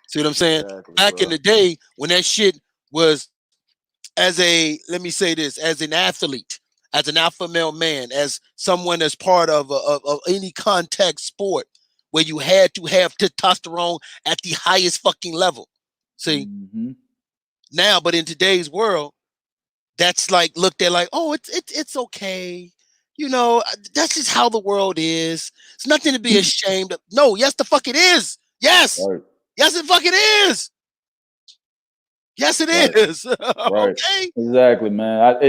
See what I'm saying? Exactly, Back in the day when that shit was as an athlete, as an alpha male man, as someone that's part of any contact sport where you had to have testosterone at the highest fucking level. See? Mm-hmm. Now, but in today's world, that's like looked at like, oh, it's okay. You know, that's just how the world is. It's nothing to be ashamed of. No, yes, the fuck it is. Yes. Right. Yes, it fucking is. Yes, it is. Right. Okay. Exactly, man.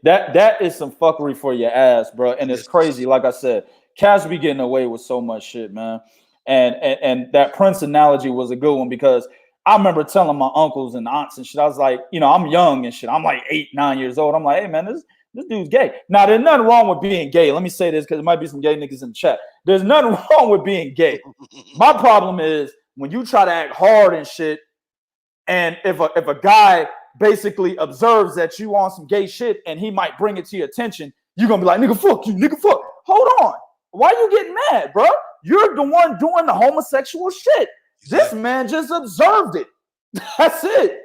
That is some fuckery for your ass, bro. And it's crazy. Like I said, Cash be getting away with so much shit, man. And that Prince analogy was a good one because I remember telling my uncles and aunts and shit. I was like, you know, I'm young and shit. I'm like 8, 9 years old. I'm like, hey, man, this dude's gay. Now, there's nothing wrong with being gay. Let me say this because there might be some gay niggas in the chat. There's nothing wrong with being gay. My problem is when you try to act hard and shit, and if a guy basically observes that you on some gay shit and he might bring it to your attention, you're going to be like, nigga, fuck you, nigga, fuck. Hold on. Why you getting mad, bro? You're the one doing the homosexual shit. This man just observed it. That's it.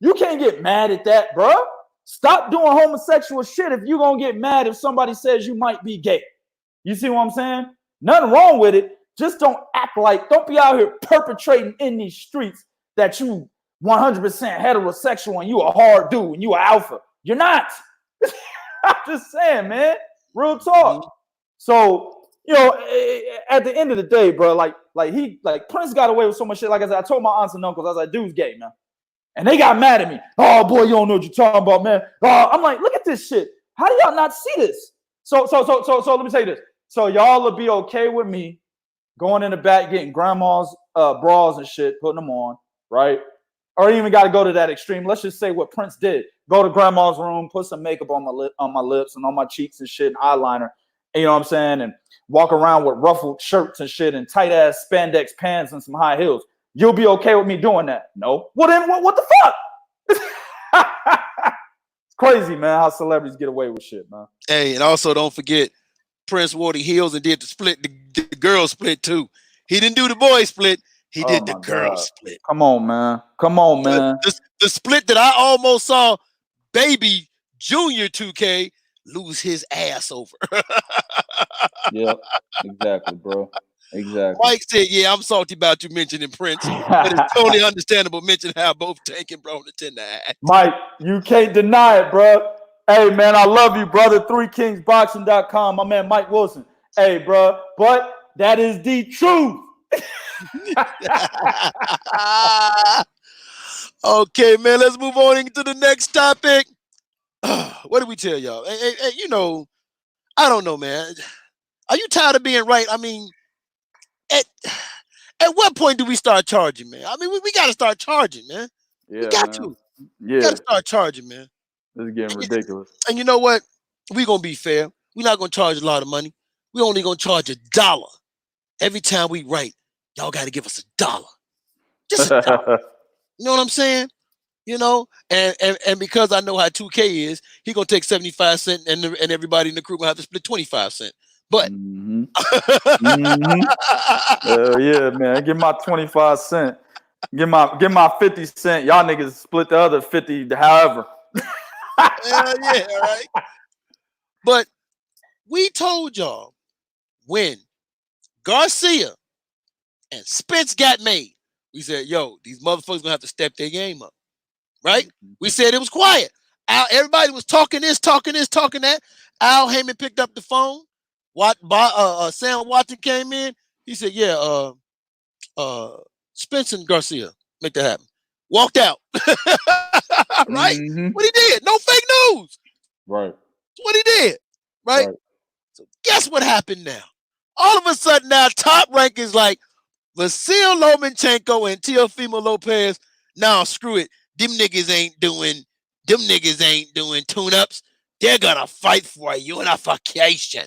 You can't get mad at that, bro. Stop doing homosexual shit if you're going to get mad if somebody says you might be gay. You see what I'm saying? Nothing wrong with it. Just don't don't be out here perpetrating in these streets that you 100% heterosexual and you a hard dude and you a alpha. You're not. I'm just saying, man. Real talk. Mm-hmm. So, you know, at the end of the day, bro, like Prince got away with so much shit. Like I said, I told my aunts and uncles, I was like, dude's gay, man. And they got mad at me. Oh, boy, you don't know what you're talking about, man. I'm like, look at this shit. How do y'all not see this? So let me tell you this. So y'all will be okay with me going in the back, getting grandma's bras and shit, putting them on, right? Or even got to go to that extreme. Let's just say what Prince did. Go to grandma's room, put some makeup on my lips and on my cheeks and shit, and eyeliner. And, you know what I'm saying? And walk around with ruffled shirts and shit and tight-ass spandex pants and some high heels. You'll be okay with me doing that? No. Well, then what the fuck? It's crazy, man, how celebrities get away with shit, man. Hey, and also don't forget, Prince wore the heels and did the split, the girl split too. He didn't do the boy split. He did the girl split. Come on, man. Come on, man. The split that I almost saw Baby Junior 2K lose his ass over. Yep, exactly, bro. Exactly. Mike said, yeah, I'm salty about you mentioning Prince, but it's totally understandable mentioning how both Tank and Broner tend to act. Mike, you can't deny it, bro. Hey, man, I love you, brother. 3kingsboxing.com, my man Mike Wilson. Hey, bro, but that is the truth. Okay, man, let's move on into the next topic. What do we tell y'all? Hey, you know, I don't know, man. Are you tired of being right? I mean, at what point do we start charging, man? I mean, we got to start charging, man. Yeah, we got man. to. Yeah. We got to start charging, man. This is getting ridiculous. And you know what? We're going to be fair. We're not going to charge a lot of money. We're only going to charge $1. Every time we write, y'all got to give us $1. Just $1. You know what I'm saying? You know, and because I know how 2K is, he gonna take 75 cents, and everybody in the crew gonna have to split 25 cents. But yeah, man, give my 25 cents, give my 50 cents. Y'all niggas split the other 50, however. Hell yeah, right. But we told y'all when Garcia and Spence got made, we said, yo, these motherfuckers gonna have to step their game up. Right? We said it was quiet. Everybody was talking this, talking that. Al Heyman picked up the phone. Sam Watson came in. He said, yeah, Spence and Garcia, make that happen. Walked out. Right? What he did. No fake news. Right. That's what he did. Right? So guess what happened now? All of a sudden now, Top Rank is like Vasyl Lomachenko and Teofimo Lopez. Now, screw it. Them niggas ain't doing tune-ups. They're gonna fight for a unification.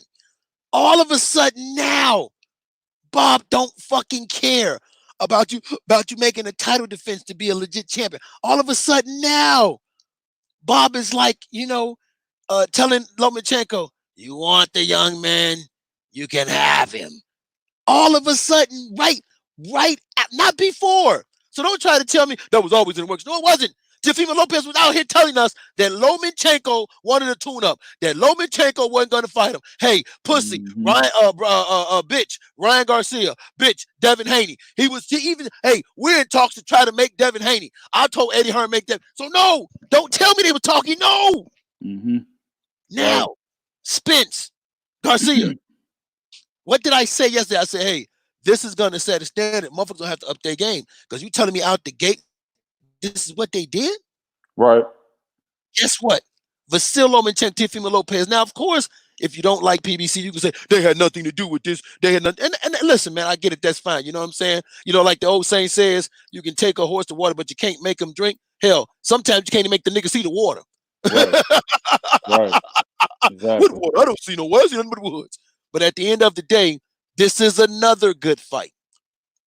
All of a sudden now, Bob don't fucking care about you making a title defense to be a legit champion. All of a sudden now, Bob is like, telling Lomachenko, you want the young man, you can have him. All of a sudden, right, not before. So don't try to tell me that was always in the works. No, it wasn't. Teofimo Lopez was out here telling us that Lomachenko wanted a tune-up, that Lomachenko wasn't going to fight him. Hey, pussy, bitch, Ryan Garcia, bitch, Devin Haney. We're in talks to try to make Devin Haney. I told Eddie Hearn make that. So no, don't tell me they were talking. No. Now, Spence, Garcia. What did I say yesterday? I said, hey, this is going to set a standard. Motherfuckers going to have to up their game. Because you telling me out the gate, this is what they did? Right. Guess what? Vasyl Lomachenko, Teofimo Lopez. Now, of course, if you don't like PBC, you can say, they had nothing to do with this. They had nothing. And listen, man, I get it. That's fine. You know what I'm saying? Like the old saying says, you can take a horse to water, but you can't make him drink. Hell, sometimes you can't even make the nigga see the water. Right. Exactly. What water? I don't see no water. I see nothing but woods. But at the end of the day, this is another good fight,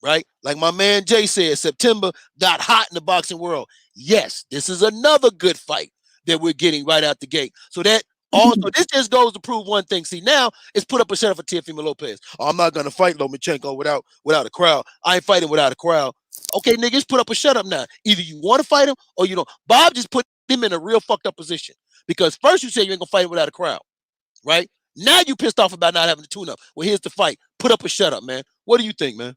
right? Like my man Jay said, September got hot in the boxing world. Yes, this is another good fight that we're getting right out the gate. So that also, this just goes to prove one thing. See, now it's put up a shut up for Teofimo Lopez. I'm not going to fight Lomachenko without a crowd. I ain't fighting without a crowd. Okay, niggas, put up a shut up now. Either you want to fight him or you don't. Bob just put him in a real fucked up position because first you said you ain't going to fight him without a crowd, right? Now you pissed off about not having to tune up. Well, here's the fight. Put up a shut up, man. What do you think, man?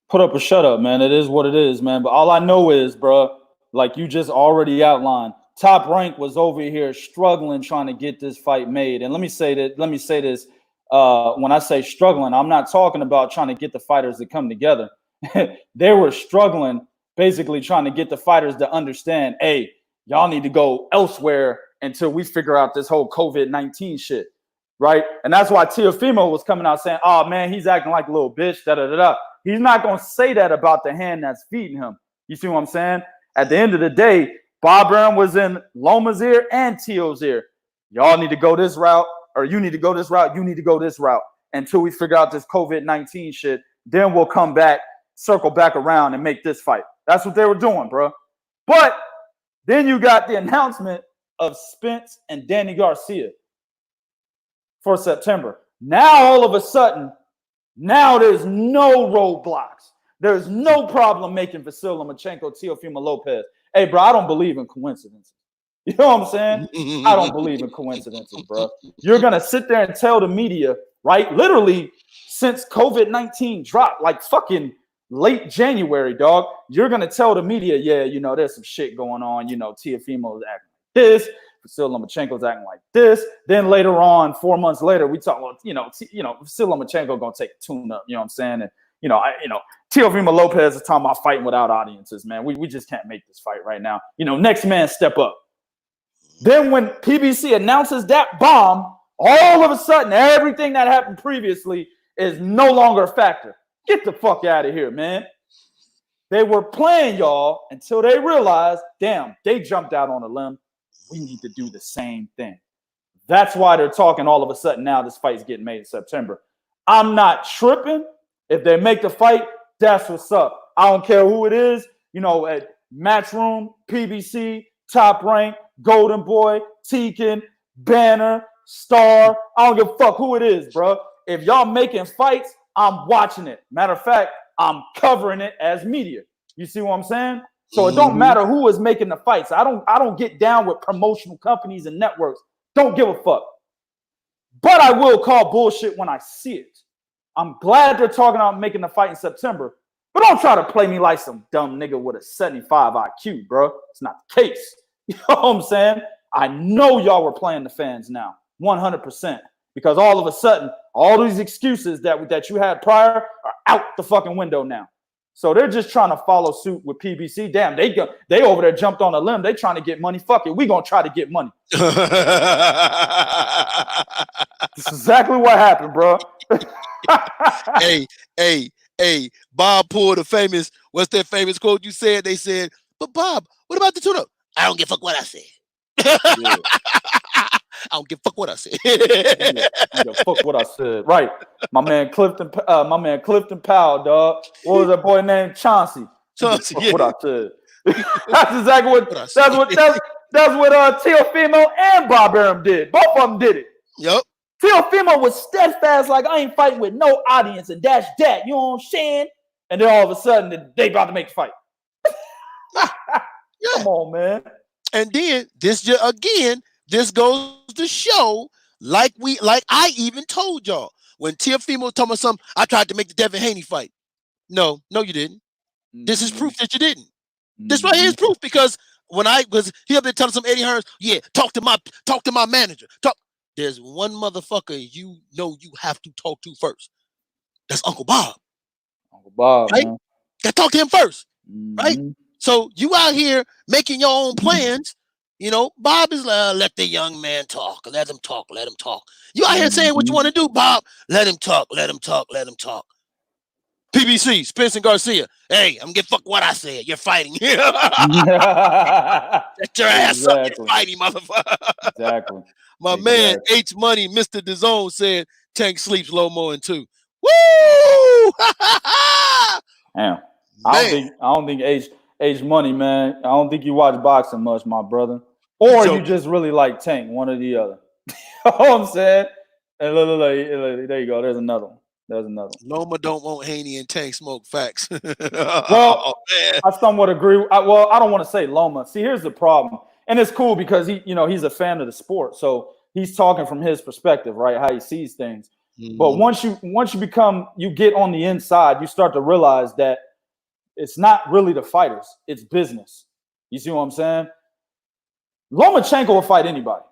Put up a shut up, man. It is what it is, man. But all I know is, bro, like you just already outlined, Top Rank was over here struggling trying to get this fight made. And let me say this. When I say struggling, I'm not talking about trying to get the fighters to come together. They were struggling, basically trying to get the fighters to understand, hey, y'all need to go elsewhere until we figure out this whole COVID-19 shit, right? And that's why Teofimo was coming out saying, oh, man, he's acting like a little bitch, da-da-da-da. He's not going to say that about the hand that's feeding him. You see what I'm saying? At the end of the day, Bob Brown was in Loma's ear and Teo's ear. Y'all need to go this route, or you need to go this route, you need to go this route until we figure out this COVID-19 shit. Then we'll come back, circle back around and make this fight. That's what they were doing, bro. But then you got the announcement of Spence and Danny Garcia for September. Now, all of a sudden, now there's no roadblocks. There's no problem making Vasyl Lomachenko, Teofimo Lopez. Hey, bro, I don't believe in coincidences. You know what I'm saying? I don't believe in coincidences, bro. You're going to sit there and tell the media, right? Literally, since COVID-19 dropped, like fucking late January, dog, you're going to tell the media, yeah, there's some shit going on. Teofimo's acting like this. Vasyl Lomachenko's acting like this. Then later on, 4 months later, we talk about, Vasyl Lomachenko going to take a tune-up, you know what I'm saying? And, Teofimo Lopez is talking about fighting without audiences, man. We just can't make this fight right now. Next man step up. Then when PBC announces that bomb, all of a sudden, everything that happened previously is no longer a factor. Get the fuck out of here, man. They were playing y'all until they realized, damn, they jumped out on a limb. we need to do the same thing. That's why they're talking all of a sudden now this fight's getting made in September. I'm not tripping. If they make the fight, that's what's up. I don't care who it is, at Matchroom, PBC, Top Rank, Golden Boy, Tekin, Banner, Star. I don't give a fuck who it is, bro. If y'all making fights, I'm watching it. Matter of fact, I'm covering it as media. You see what I'm saying? So it don't matter who is making the fights. I don't get down with promotional companies and networks. Don't give a fuck. But I will call bullshit when I see it. I'm glad they're talking about making the fight in September, but don't try to play me like some dumb nigga with a 75 IQ, bro. It's not the case. You know what I'm saying? I know y'all were playing the fans now, 100%, because all of a sudden, all these excuses that you had prior are out the fucking window now. So they're just trying to follow suit with PBC. Damn, they over there jumped on a limb. They trying to get money. Fuck it, we gonna try to get money. That's exactly what happened, bro. Hey, Bob pulled a famous, what's that famous quote you said? They said, but Bob, what about the tune-up? I don't give a fuck what I said. Yeah. I don't give a fuck what I said. Fuck what I said. Right. My man Clifton Powell, dog. What was that boy named? Chauncey. Chauncey, yeah. What I said. That's exactly what that's what Teofimo and Bob Arum did. Both of them did it. Yep. Teofimo was steadfast, like I ain't fighting with no audience, and that's that. You know what I'm saying? And then all of a sudden they about to make the fight. Yeah. Come on, man. And then this goes to show, like I even told y'all when Teofimo told me something, I tried to make the Devin Haney fight. No, you didn't. This is proof that you didn't. This right here is proof, because when I was he up there telling some Eddie Hearns, yeah, talk to my manager. There's one motherfucker you have to talk to first. That's Uncle Bob. Uncle Bob, right? Man. Gotta talk to him first, right? So you out here making your own plans. Bob is like, let the young man talk. Let him talk. You out here saying what you want to do, Bob. Let him talk. PBC, Spence Garcia. Hey, I'm gonna get fuck what I said. You're fighting. Set your ass up. You're fighting, motherfucker. Exactly. My man H Money, Mr. DAZN said Tank sleeps Lomo in 2. Woo! Damn. I don't think H Money, man. I don't think you watch boxing much, my brother. Or you just really like Tank, one or the other. You know what I'm saying? And there you go. There's another one. Loma don't want Haney and Tank smoke. Facts. Well, I somewhat agree. I don't want to say Loma. See, here's the problem. And it's cool because he's a fan of the sport. So he's talking from his perspective, right? How he sees things. Mm-hmm. But once you get on the inside, you start to realize that it's not really the fighters, it's business. You see what I'm saying? Lomachenko will fight anybody.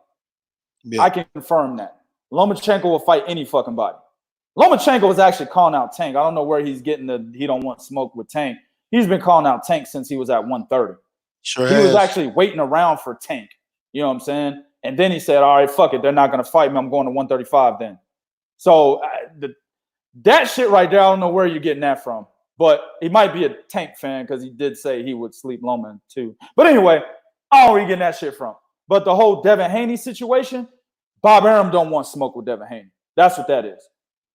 Yeah. I can confirm that. Lomachenko will fight any fucking body. Lomachenko was actually calling out Tank. I don't know where he's getting he don't want smoke with Tank. He's been calling out Tank since he was at 130. Sure he was actually waiting around for Tank. You know what I'm saying? And then he said, all right, fuck it. They're not going to fight me. I'm going to 135 then. So that shit right there, I don't know where you're getting that from. But he might be a Tank fan because he did say he would sleep Loma too. But anyway, I don't know where you're getting that shit from. But the whole Devin Haney situation, Bob Arum don't want smoke with Devin Haney. That's what that is.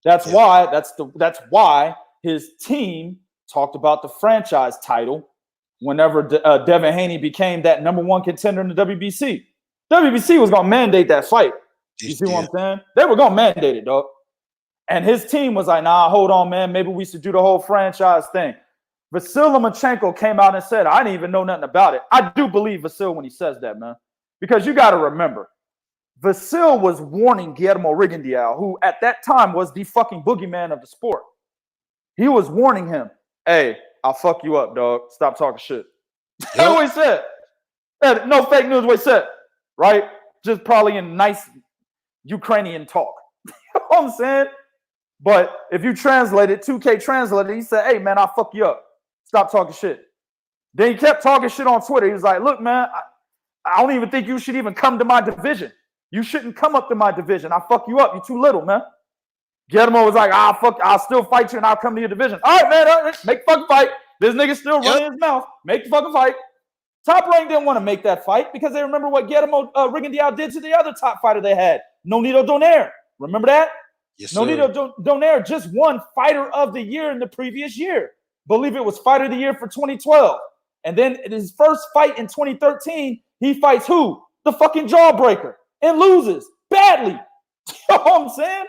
That's why his team talked about the franchise title whenever Devin Haney became that #1 contender in the WBC. WBC was going to mandate that fight. You see what I'm saying? They were going to mandate it, dog. And his team was like, nah, hold on, man. Maybe we should do the whole franchise thing. Vasyl Lomachenko came out and said, I didn't even know nothing about it. I do believe Vasyl when he says that, man. Because you got to remember, Vasyl was warning Guillermo Rigondeaux, who at that time was the fucking boogeyman of the sport. He was warning him, hey, I'll fuck you up, dog. Stop talking shit. That's what he said. No fake news, what he said, right? Just probably in nice Ukrainian talk. You know what I'm saying? But if you translate it, 2K translated, he said, hey, man, I'll fuck you up. Stop talking shit. Then he kept talking shit on Twitter. He was like, look, man, I don't even think you should even come to my division. You shouldn't come up to my division. I'll fuck you up. You're too little, man. Guillermo was like, I'll still fight you and I'll come to your division. All right, man, all right, make the fucking fight. This nigga still running his mouth. Make the fucking fight. Top Rank didn't want to make that fight because they remember what Guillermo Rigondeaux did to the other top fighter they had, Nonito Donaire. Remember that? Yes, Nonito Donaire just won Fighter of the Year in the previous year. Believe it was Fighter of the Year for 2012. And then in his first fight in 2013, he fights who? The fucking Jawbreaker, and loses badly. You know what I'm saying?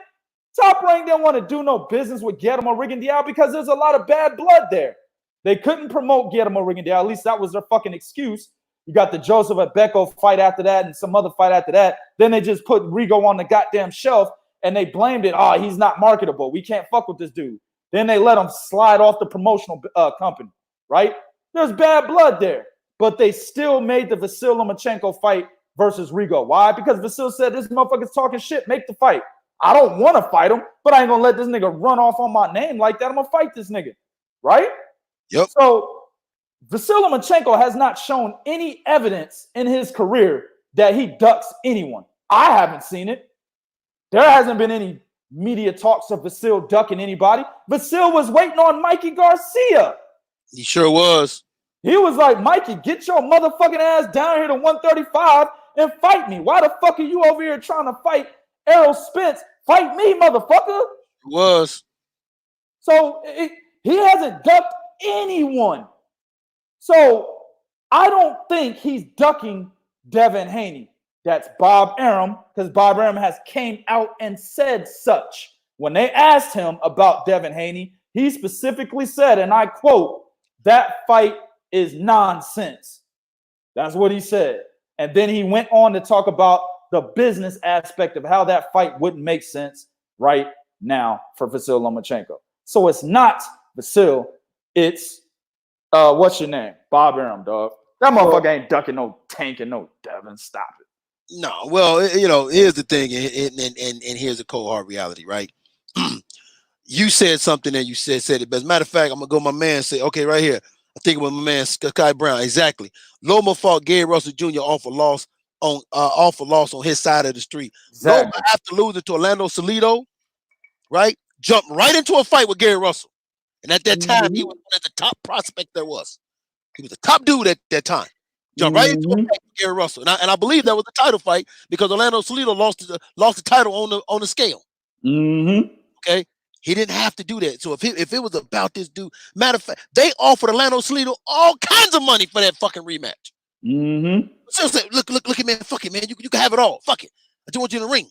Top Rank didn't want to do no business with Guillermo Rigondeaux because there's a lot of bad blood there. They couldn't promote Guillermo Rigondeaux. At least that was their fucking excuse. You got the Joseph Abeko fight after that and some other fight after that. Then they just put Rigo on the goddamn shelf and they blamed it. Oh, he's not marketable. We can't fuck with this dude. Then they let him slide off the promotional company, right? There's bad blood there. But they still made the Vasyl Lomachenko fight versus Rigo. Why? Because Vasyl said, this motherfucker's talking shit. Make the fight. I don't want to fight him, but I ain't going to let this nigga run off on my name like that. I'm going to fight this nigga, right? Yep. So Vasyl Lomachenko has not shown any evidence in his career that he ducks anyone. I haven't seen it. There hasn't been any media talks of Vasyl ducking anybody. Vasyl was waiting on Mikey Garcia. He sure was. He was like, Mikey, get your motherfucking ass down here to 135 and fight me. Why the fuck are you over here trying to fight Errol Spence? Fight me, motherfucker. It was. So he hasn't ducked anyone. So I don't think he's ducking Devin Haney. That's Bob Arum, because Bob Arum has came out and said such. When they asked him about Devin Haney, he specifically said, and I quote, that fight is nonsense. That's what he said. And then he went on to talk about the business aspect of how that fight wouldn't make sense right now for Vasyl Lomachenko. So it's not Vasyl, it's what's your name? Bob Arum, dog. That motherfucker ain't ducking no Tank and no Devin. Stop it. No, well, here's the thing, and here's the cold hard reality, right? You said something and you said it. But as a matter of fact, I'm gonna go my man say, okay, right here. I think it was my man Sky Brown. Exactly. Loma fought Gary Russell Jr. off a loss on his side of the street. Exactly. Loma, after losing to Orlando Salido, right, jumped right into a fight with Gary Russell. And at that time, he was one of the top prospect there was. He was the top dude at that time. Jumped right into a fight with Gary Russell. And I believe that was a title fight because Orlando Salido lost the title on the scale. Okay. He didn't have to do that. So if it was about this dude, matter of fact, they offered Orlando Salido all kinds of money for that fucking rematch. So say, look at man, fuck it, man. You can have it all. Fuck it. I just want you in the ring.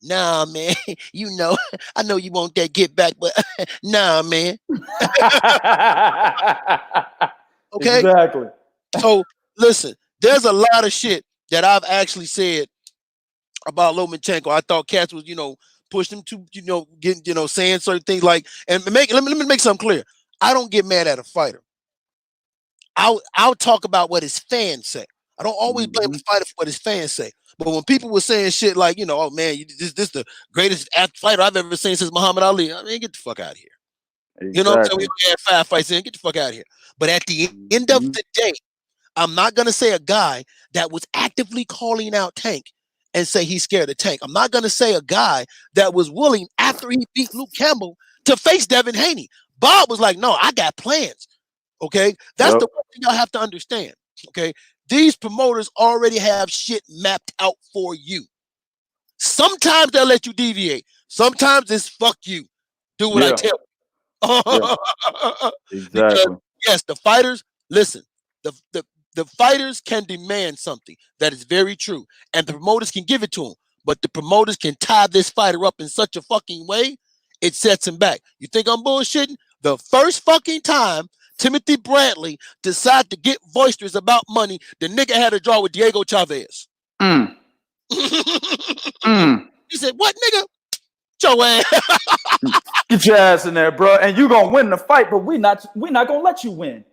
Nah, man. I know you want that get back, but nah, man. Okay. Exactly. So listen, there's a lot of shit that I've actually said about Lomachenko. I thought cats was, pushed him to, getting, saying certain things like, and let me make something clear. I don't get mad at a fighter. I'll talk about what his fans say. I don't always blame the fighter for what his fans say. But when people were saying shit like, oh man, this the greatest fighter I've ever seen since Muhammad Ali, I mean, get the fuck out of here. Exactly. You know what I'm saying? We only had 5 fights in. Get the fuck out of here. But at the end of the day, I'm not gonna say a guy that was actively calling out Tank and say he's scared of Tank. I'm not gonna say a guy that was willing after he beat Luke Campbell to face Devin Haney. Bob was like, no, I got plans. Okay, that's the one thing y'all have to understand. Okay, these promoters already have shit mapped out for you. Sometimes they'll let you deviate. Sometimes it's fuck you. Do what I tell you. Exactly. Because, yes, the fighters, listen, the fighters can demand something. That is very true. And the promoters can give it to them. But the promoters can tie this fighter up in such a fucking way, it sets him back. You think I'm bullshitting? The first fucking time Timothy Bradley decided to get boisterous about money, the nigga had a draw with Diego Chavez. He said, what, nigga? Get your ass. Get your ass in there, bro. And you gonna win the fight, but we not gonna let you win.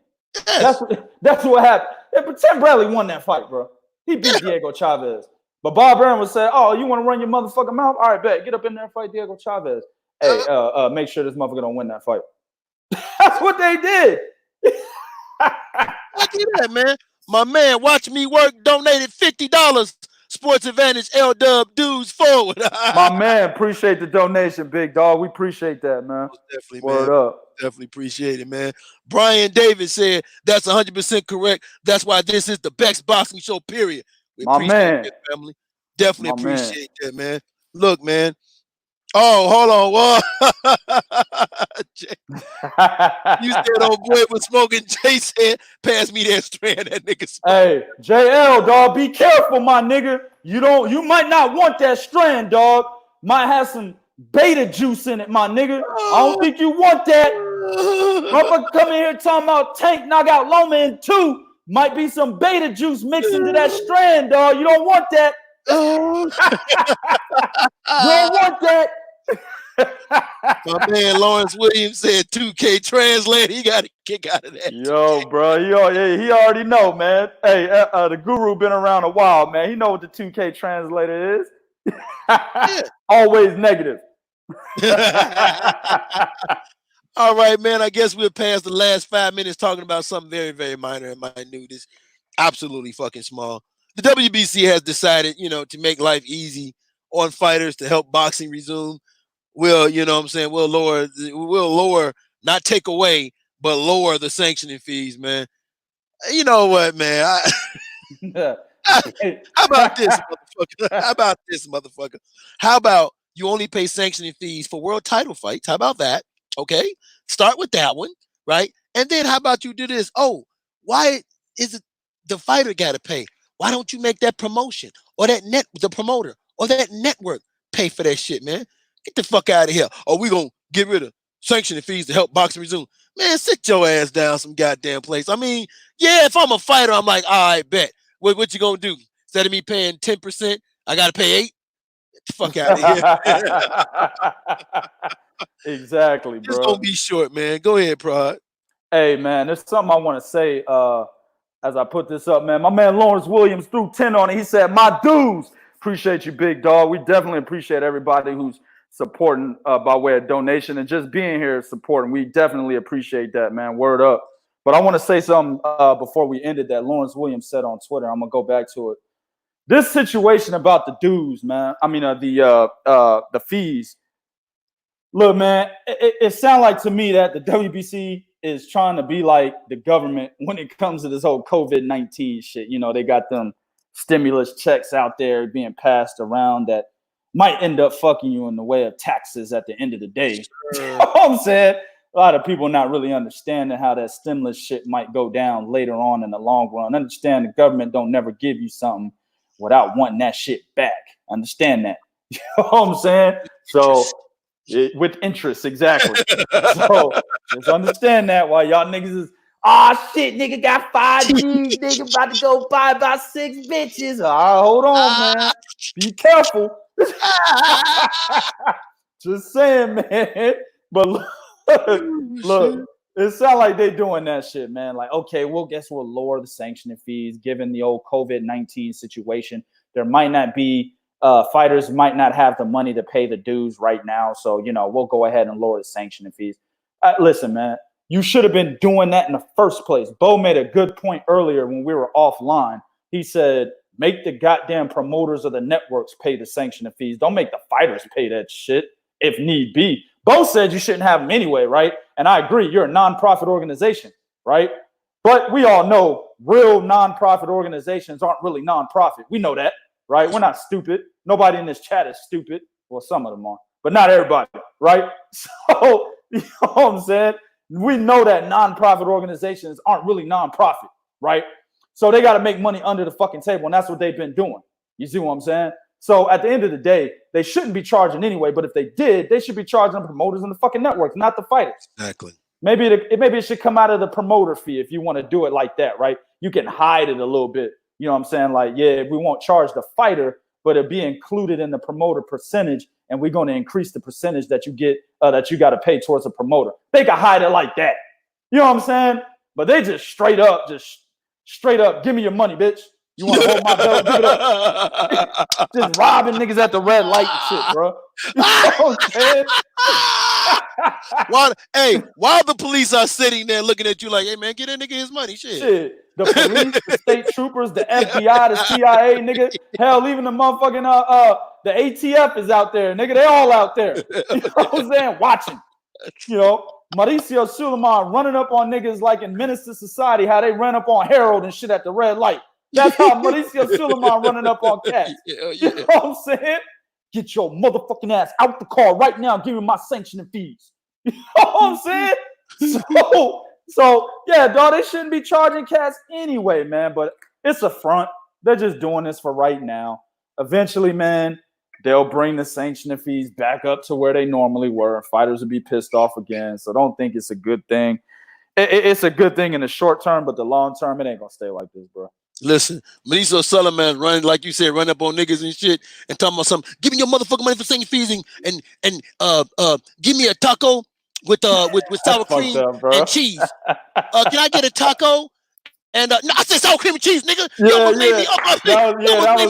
Yes. That's what happened. And pretend Bradley won that fight, bro. He beat Diego Chavez. But Bob Arum was saying, oh, you want to run your motherfucking mouth? All right, bet. Get up in there and fight Diego Chavez. Hey, make sure this motherfucker don't win that fight. That's what they did. I did that, man. My man, Watch Me Work, donated $50 Sports Advantage, L-Dub, dudes forward. My man, appreciate the donation, big dog. We appreciate that, man. Definitely, Word man. up. Definitely appreciate it, man. Brian Davis said that's 100% correct. That's why this is the best boxing show, period. We appreciate it, family. Definitely appreciate that, man. Look, man. Oh, hold on. You said old boy was smoking. Jay said, pass me that strand. That nigga smoking. Hey, JL, dog, be careful, my nigga. You might not want that strand, dog. Might have some beta juice in it, my nigga. I don't think you want that. Motherfucker come in here talking about Tank knock out Loma in 2. Might be some beta juice mixed into that strand, dog. You don't want that. You don't want that. My man Lawrence Williams said 2K translate. He got a kick out of that. Yo, bro, he already know, man. Hey, the guru been around a while, man. He know what the 2K translator is. Always negative. All right, man. I guess we'll pass the last 5 minutes talking about something very, very minor and minute. It's absolutely fucking small. The WBC has decided, to make life easy on fighters to help boxing resume. We'll lower, not take away, but lower the sanctioning fees, man. You know what, man? How about this, motherfucker? How about you only pay sanctioning fees for world title fights? How about that? Okay, start with that one, right? And then how about you do this? Oh, why is it the fighter got to pay? Why don't you make that promotion or the promoter or that network pay for that shit, man? Get the fuck out of here. Or we gonna get rid of sanctioning fees to help boxing resume. Man, sit your ass down some goddamn place. I mean, yeah, if I'm a fighter, I'm like, all right, bet. What you gonna do? Instead of me paying 10%, I gotta pay 8%? Get the fuck out of here. Exactly, bro. It's gonna be short, man. Go ahead, Prod. Hey, man, there's something I want to say as I put this up, man. My man Lawrence Williams threw 10 on it. He said, my dudes, appreciate you, big dog. We definitely appreciate everybody who's supporting by way of donation and just being here supporting. We definitely appreciate that, man. Word up. But I want to say something before we ended that Lawrence Williams said on Twitter. I'm going to go back to it. This situation about the dues, man. I mean, the fees. Look, man, it sounds like to me that the WBC is trying to be like the government when it comes to this whole COVID-19 shit. They got them stimulus checks out there being passed around that might end up fucking you in the way of taxes at the end of the day. Sure. You know what I'm saying? A lot of people not really understanding how that stimulus shit might go down later on in the long run. Understand the government don't never give you something without wanting that shit back. Understand that. You know what I'm saying? So with interest, exactly. So just understand that while y'all niggas is, shit, nigga got 5G, nigga about to go buy about 6 bitches. Hold on, man. Be careful. Just saying, man. But look, it sounds like they doing that shit, man. Like, okay, well, guess we'll lower the sanctioning fees given the old COVID-19 situation. There might not be fighters might not have the money to pay the dues right now. So, we'll go ahead and lower the sanctioning fees. Listen, man, you should have been doing that in the first place. Bo made a good point earlier when we were offline. He said, make the goddamn promoters of the networks pay the sanctioning fees. Don't make the fighters pay that shit if need be. Bo said you shouldn't have them anyway, right? And I agree. You're a nonprofit organization, right? But we all know real nonprofit organizations aren't really nonprofit. We know that, right? We're not stupid. Nobody in this chat is stupid. Well, some of them are, but not everybody, right? So, you know what I'm saying? We know that nonprofit organizations aren't really nonprofit, right? So they got to make money under the fucking table, and that's what they've been doing. You see what I'm saying? So at the end of the day, they shouldn't be charging anyway, but if they did, they should be charging the promoters and the fucking networks, not the fighters. Exactly. Maybe it should come out of the promoter fee if you want to do it like that, right? You can hide it a little bit. You know what I'm saying? Like, yeah, we won't charge the fighter, but it'll be included in the promoter percentage, and we're going to increase the percentage that you get that you got to pay towards a promoter. They can hide it like that. You know what I'm saying? But they just straight up, give me your money, bitch. You want to hold my belt? Give it up. Just robbing niggas at the red light and shit, bro. You know what I'm saying? While the police are sitting there looking at you like, hey man, get that nigga his money, shit. The police, the state troopers, the FBI, the CIA, nigga. Hell, even the motherfucking the ATF is out there, nigga. They all out there. You know what I'm saying? Watching. You know, Mauricio Suleiman running up on niggas like in Menace to Society, how they ran up on Harold and shit at the red light. That's how Mauricio Suleiman running up on cats. Yeah. You know what I'm saying? Get your motherfucking ass out the car right now. Give me my sanctioning fees. You know what I'm saying? So yeah, dog, they shouldn't be charging cats anyway, man. But it's a front. They're just doing this for right now. Eventually, man, they'll bring the sanctioning fees back up to where they normally were. Fighters will be pissed off again. So don't think it's a good thing. It's a good thing in the short term, but the long term, it ain't gonna stay like this, bro. Listen, Mauricio Suleiman running, like you said, run up on niggas and shit and talking about something. Give me your motherfucking money for sanctioning fees and give me a taco with sour cream and cheese. Can I get a taco? And no, I said sour cream and cheese, nigga. You almost made me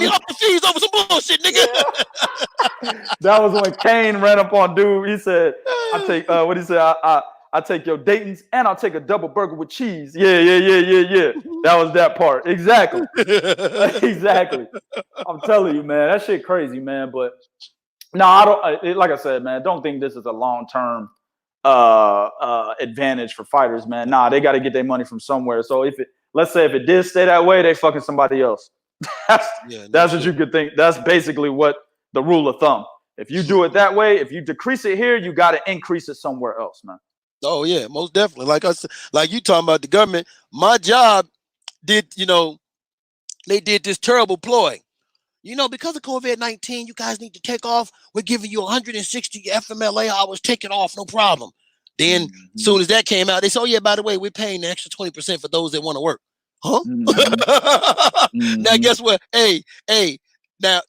up the fees over some bullshit, nigga. That was when Kane ran up on dude. He said, "I take what he said. I take your Dayton's and I'll take a double burger with cheese." Yeah. That was that part. Exactly. Exactly. I'm telling you, man, that shit crazy, man. But no, I don't. Like I said, man, don't think this is a long-term advantage for fighters, man. Nah, they got to get their money from somewhere. So let's say if it did stay that way, they fucking somebody else. That's what you could think. That's basically what the rule of thumb. If you do it that way, if you decrease it here, you got to increase it somewhere else, man. Oh yeah, most definitely. Like I said, like you talking about the government, my job did, they did this terrible ploy. Because of COVID-19, you guys need to take off. We're giving you 160 FMLA hours. Take it off, no problem. Then, as soon as that came out, they said, oh, yeah, by the way, we're paying the extra 20% for those that want to work. Huh? Now, guess what? Hey, now,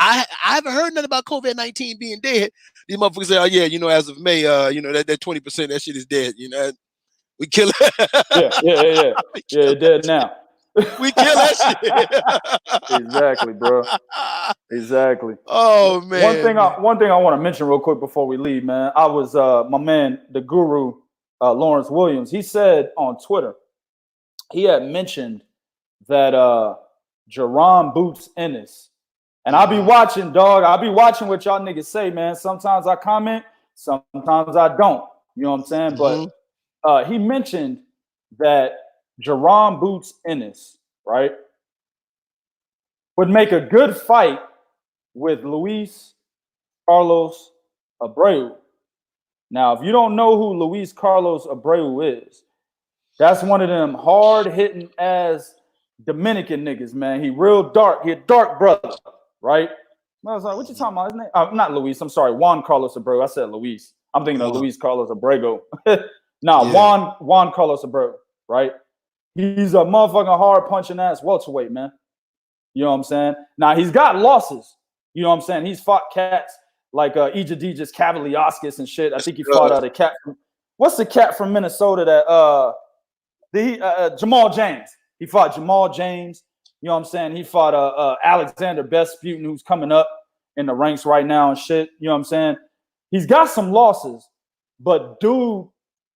I haven't heard nothing about COVID-19 being dead. These motherfuckers say, oh, yeah, as of May, that 20%, that shit is dead. We kill it. Yeah, dead now. We kill that shit. Exactly, bro. Exactly. Oh man. One thing I want to mention real quick before we leave, man. I was my man, the guru, Lawrence Williams. He said on Twitter, he had mentioned that Jerron Boots Ennis, and I'll be watching, dog. I'll be watching what y'all niggas say, man. Sometimes I comment, sometimes I don't. You know what I'm saying? But he mentioned that Jerron Boots Ennis, right, would make a good fight with Luis Carlos Abreu. Now, if you don't know who Luis Carlos Abreu is, that's one of them hard-hitting ass Dominican niggas, man. He real dark. He a dark brother, right? I was like, what you talking about? His name? Not Luis. I'm sorry, Juan Carlos Abreu. I said Luis. I'm thinking of Luis Carlos Abreu. Juan Carlos Abreu, right? He's a motherfucking hard punching ass welterweight, man. You know what I'm saying? Now he's got losses. You know what I'm saying? He's fought cats like Ejidijus Kavaliauskas and shit. I think he fought a cat. What's the cat from Minnesota that Jamal James? He fought Jamal James. You know what I'm saying? He fought Alexander Besputin, who's coming up in the ranks right now and shit. You know what I'm saying? He's got some losses, but dude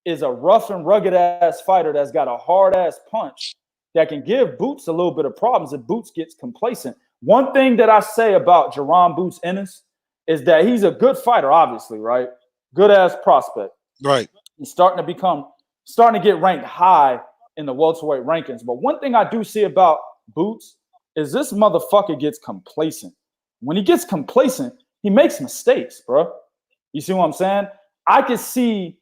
is a rough and rugged ass fighter that's got a hard ass punch that can give Boots a little bit of problems if Boots gets complacent. One thing that I say about Jerron Boots Ennis is that he's a good fighter, obviously, right? Good ass prospect. Right. He's starting to get ranked high in the welterweight rankings. But one thing I do see about Boots is this motherfucker gets complacent. When he gets complacent, he makes mistakes, bro. You see what I'm saying? I can see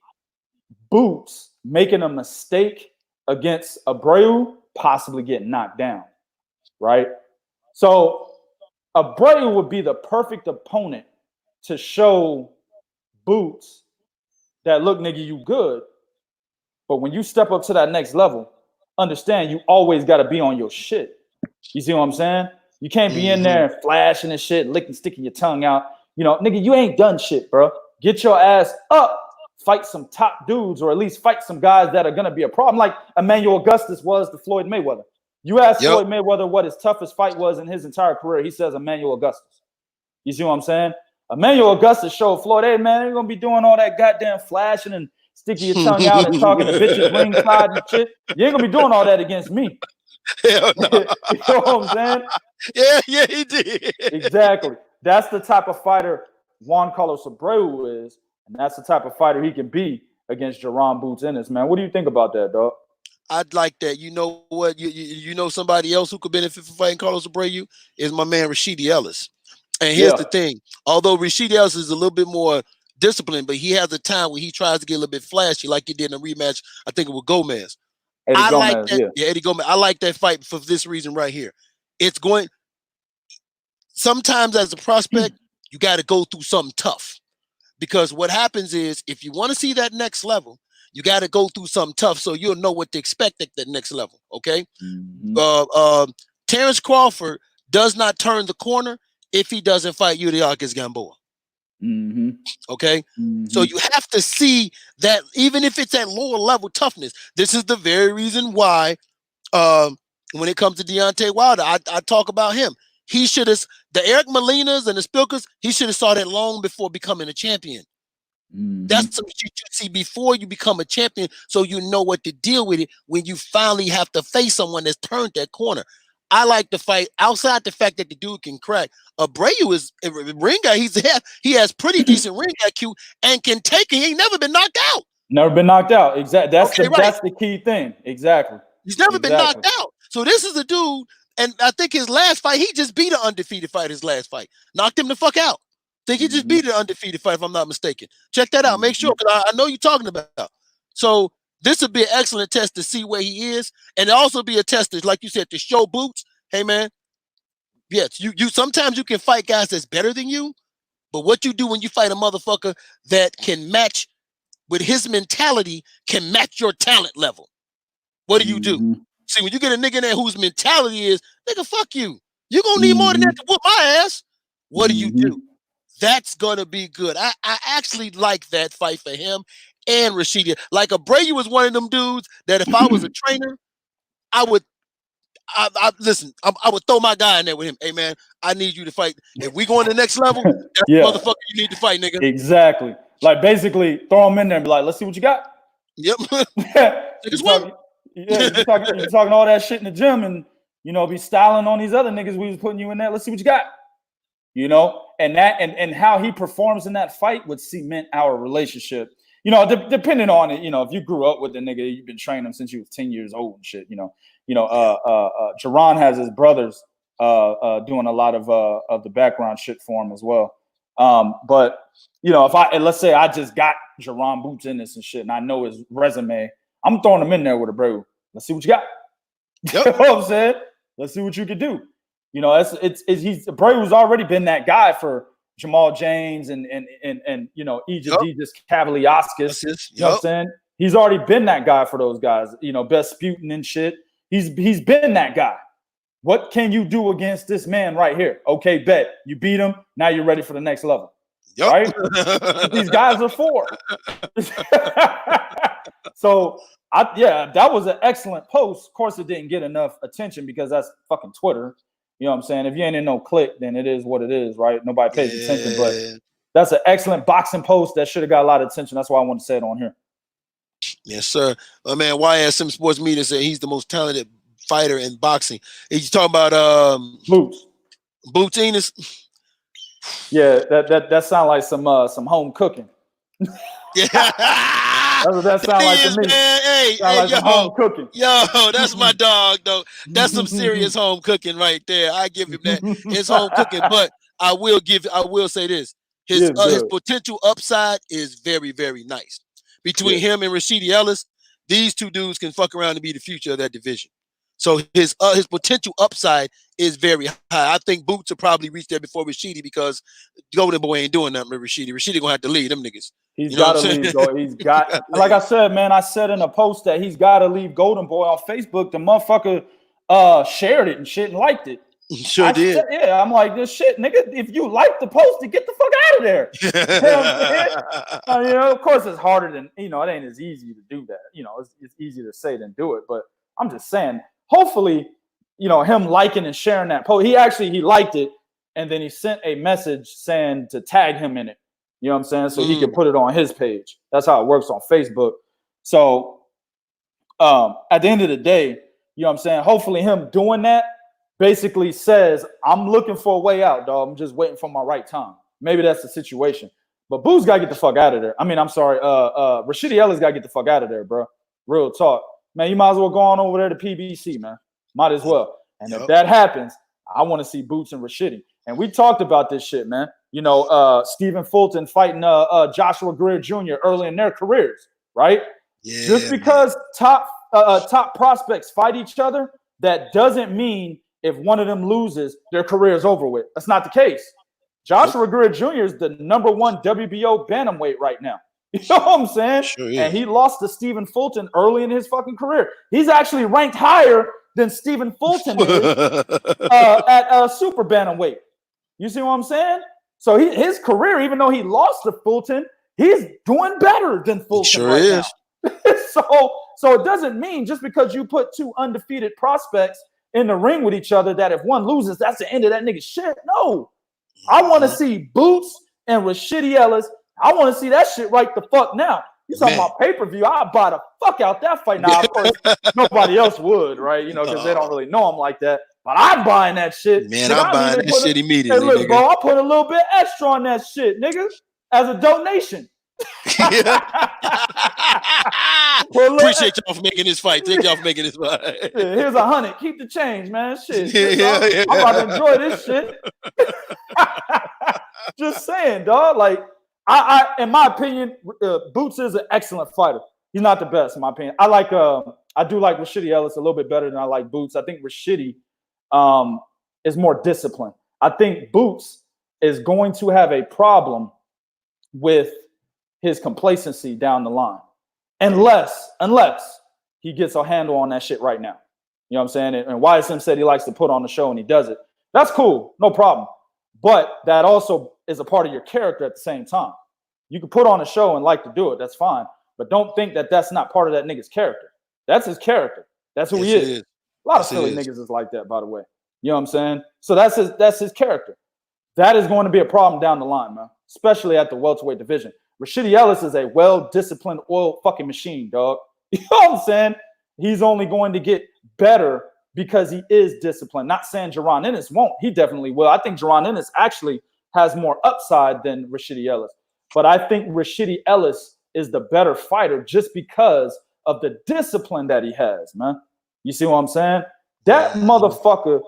Boots making a mistake against Abreu, possibly getting knocked down, right? So Abreu would be the perfect opponent to show Boots that, look, nigga, you good. But when you step up to that next level, understand you always got to be on your shit. You see what I'm saying? You can't be in there flashing and shit, sticking your tongue out. Nigga, you ain't done shit, bro. Get your ass up. Fight some top dudes, or at least fight some guys that are going to be a problem, like Emmanuel Augustus was to Floyd Mayweather. You ask Floyd Mayweather what his toughest fight was in his entire career, he says Emmanuel Augustus. You see what I'm saying? Emmanuel Augustus showed Floyd, hey, man, you're going to be doing all that goddamn flashing and sticking your tongue out and talking to bitches ringside and shit. You ain't going to be doing all that against me. Hell no. You know what I'm saying? Yeah, he did. Exactly. That's the type of fighter Juan Carlos Abreu is, and that's the type of fighter he can be against Jaron Boots Ennis, man. What do you think about that, dog? I'd like that. You know what? You know somebody else who could benefit from fighting Carlos Abreu is my man Rashidi Ellis. And here's the thing. Although Rashidi Ellis is a little bit more disciplined, but he has a time where he tries to get a little bit flashy like he did in a rematch, I think it was Gomez. Eddie like Gomez, that. Yeah, Eddie Gomez. I like that fight for this reason right here. It's going – sometimes as a prospect, you got to go through something tough. Because what happens is if you want to see that next level, you got to go through something tough so you'll know what to expect at that next level, okay? Terrence Crawford does not turn the corner if he doesn't fight Yuriakis Gamboa. Okay? So you have to see that even if it's at lower level toughness, this is the very reason why when it comes to Deontay Wilder, I talk about him. He should have the Eric Molinas and the Spilkers, he should have saw that long before becoming a champion. That's what you see before you become a champion, so you know what to deal with it when you finally have to face someone that's turned that corner. I like the fight outside the fact that the dude can crack. Abreu is a ring guy. He has pretty decent ring IQ and can take it. He ain't never been knocked out. Never been knocked out. Exactly. That's the key thing. Exactly. He's never been knocked out. So this is a dude, and I think his last fight, he just beat an undefeated fight. His last fight knocked him the fuck out. I think he just beat an undefeated fight, if I'm not mistaken. Check that out. Make sure, because I know you're talking about. So this would be an excellent test to see where he is, and also be a test, to, like you said, to show Boots, hey man, yes, you sometimes you can fight guys that's better than you, but what you do when you fight a motherfucker that can match with his mentality, can match your talent level, what do you do? See, when you get a nigga in there whose mentality is, nigga, fuck you. You're gonna need more than that to whoop my ass. What do you do? That's gonna be good. I actually like that fight for him and Rashidi. Like Abreu was one of them dudes that if I was a trainer, I would throw my guy in there with him. Hey man, I need you to fight. If we go on the next level, that's the motherfucker you need to fight, nigga. Exactly. Like basically throw him in there and be like, let's see what you got. Yep. You're talking all that shit in the gym and be styling on these other niggas we was putting you in there. Let's see what you got. And that and how he performs in that fight would cement our relationship. Depending on it, if you grew up with the nigga, you've been training him since you was 10 years old and shit, Jaron has his brothers doing a lot of the background shit for him as well. But let's say I just got Jaron Boots in this and shit, and I know his resume, I'm throwing him in there with a bro. Let's see what you got. Yep. You know what I'm saying? Let's see what you can do. Breu's already been that guy for Jamal James and Aegis Cavaliauskas. You know what I'm saying? He's already been that guy for those guys. Besputin and shit. He's been that guy. What can you do against this man right here? Okay, bet. You beat him. Now you're ready for the next level. Yep. Right? These guys are for. So, that was an excellent post. Of course, it didn't get enough attention because that's fucking Twitter. You know what I'm saying? If you ain't in no click, then it is what it is, right? Nobody pays attention. But that's an excellent boxing post that should have got a lot of attention. That's why I want to say it on here. Yes, sir. My man YSM Sports Media said he's the most talented fighter in boxing. He's talking about Boots Ennis. Yeah, that sounds like some home cooking. Yeah. That's what that sounds like to me. Hey, yo, home cooking. Yo, that's my dog, though. That's some serious home cooking right there. I give him that. It's home cooking, but I will say this. His potential upside is very, very nice. Between him and Rashidi Ellis, these two dudes can fuck around and be the future of that division. So his potential upside is very high. I think Boots will probably reach there before Rashidi because Golden Boy ain't doing nothing with Rashidi. Rashidi gonna have to lead them niggas. He's got to leave, though. He's got, like I said, man, I said in a post that he's got to leave Golden Boy on Facebook. The motherfucker shared it and shit and liked it. Sure did. I'm like, this shit, nigga, if you like the post, then get the fuck out of there. Of course, it's harder than, it ain't as easy to do that. It's easier to say than do it. But I'm just saying, hopefully, him liking and sharing that post, he liked it. and then he sent a message saying to tag him in it. You know what I'm saying? So he could put it on his page. That's how it works on Facebook. So at the end of the day, you know what I'm saying? Hopefully him doing that basically says, I'm looking for a way out, dog. I'm just waiting for my right time. Maybe that's the situation. But Boots got to get the fuck out of there. I mean, I'm sorry. Rashidi Ellis got to get the fuck out of there, bro. Real talk. Man, you might as well go on over there to PBC, man. Might as well. And if that happens, I want to see Boots and Rashidi. And we talked about this shit, man. You know, Stephen Fulton fighting Joshua Greer Jr. early in their careers, right? Yeah, just because top prospects fight each other, that doesn't mean if one of them loses, their career is over with. That's not the case. Joshua Greer Jr. is the #1 WBO bantamweight right now. You know what I'm saying? Sure is. And he lost to Stephen Fulton early in his fucking career. He's actually ranked higher than Stephen Fulton is at super bantamweight. You see what I'm saying? So his career, even though he lost to Fulton, he's doing better than Fulton sure right is. Now. So it doesn't mean just because you put two undefeated prospects in the ring with each other that if one loses, that's the end of that nigga's shit. No. I want to see Boots and Rashidi Ellis. I want to see that shit right the fuck now. You talking about pay-per-view, I'll buy the fuck out that fight. Now, of course, nobody else would, right? You know, because they don't really know him like that. But I'm buying that shit. Man, I'm buying that shit immediately, hey, look, bro, I'll put a little bit extra on that shit, nigga, as a donation. Appreciate y'all for making this fight. Thank y'all for making this fight. Yeah, here's 100. Keep the change, man. Shit. I'm about to enjoy this shit. Just saying, dog. Like, I in my opinion, Boots is an excellent fighter. He's not the best, in my opinion. I do like Rashidi Ellis a little bit better than I like Boots. I think Rashidi is more disciplined. I think Boots is going to have a problem with his complacency down the line. Unless he gets a handle on that shit right now. You know what I'm saying? And YSM said he likes to put on the show and he does it. That's cool. No problem. But that also is a part of your character at the same time. You can put on a show and like to do it. That's fine. But don't think that that's not part of that nigga's character. That's his character. That's who he is. A lot of silly niggas is like that, by the way. You know what I'm saying? So that's his character. That is going to be a problem down the line, man. Especially at the welterweight division. Rashidi Ellis is a well-disciplined oil fucking machine, dog. You know what I'm saying? He's only going to get better because he is disciplined. Not saying Jaron Ennis won't. He definitely will. I think Jaron Ennis actually has more upside than Rashidi Ellis. But I think Rashidi Ellis is the better fighter just because of the discipline that he has, man. You see what I'm saying? That motherfucker's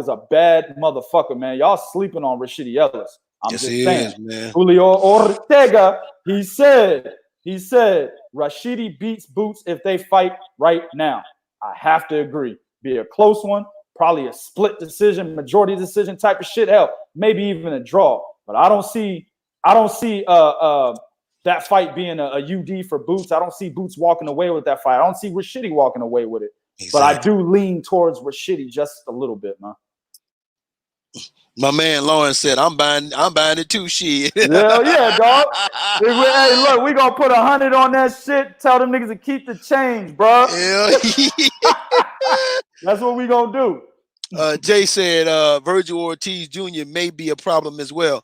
a bad motherfucker, man. Y'all sleeping on Rashidi Ellis. I'm just saying. Man. Julio Ortega, he said, Rashidi beats Boots if they fight right now. I have to agree. Be a close one, probably a split decision, majority decision type of shit. Hell, maybe even a draw. But I don't see that fight being a UD for Boots. I don't see Boots walking away with that fight. I don't see Rashidi walking away with it. Exactly. But I do lean towards Rashidi just a little bit, man. My man Lawrence said, "I'm buying it too." Shit. Hell yeah, dog. Hey, look, we gonna put 100 on that shit. Tell them niggas to keep the change, bro. That's what we gonna do. Jay said, Virgil Ortiz Jr. may be a problem as well.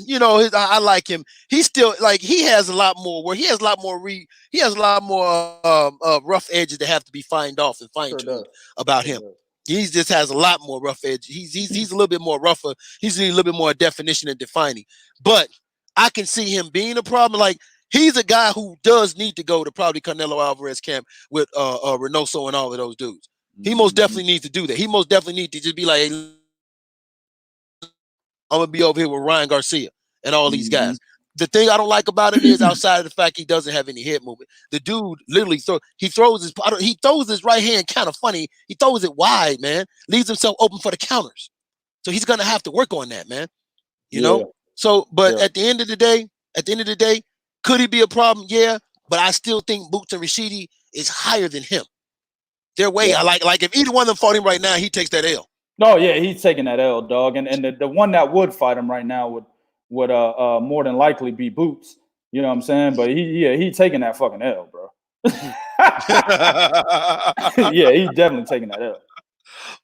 You know, I like him. He's still like he has a lot more where he has a lot more rough edges that have to be fine tuned about him. He just has a lot more rough edge. He's a little bit more rougher. He's a little bit more definition and defining. But I can see him being a problem. Like he's a guy who does need to go to probably Canelo Alvarez camp with Reynoso and all of those dudes. He most definitely needs to do that. He most definitely needs to just be like, hey, I'm gonna be over here with Ryan Garcia and all these guys. The thing I don't like about it is outside of the fact he doesn't have any head movement. The dude literally throws his right hand kind of funny. He throws it wide, man. Leaves himself open for the counters. So he's gonna have to work on that, man. You know? So, but at the end of the day, could he be a problem? Yeah, but I still think Boots and Rashidi is higher than him. Their way, I like if either one of them fought him right now, he takes that L. No, yeah, he's taking that L, dog. And the one that would fight him right now would more than likely be Boots. You know what I'm saying? But he's taking that fucking L, bro. Yeah, he's definitely taking that L.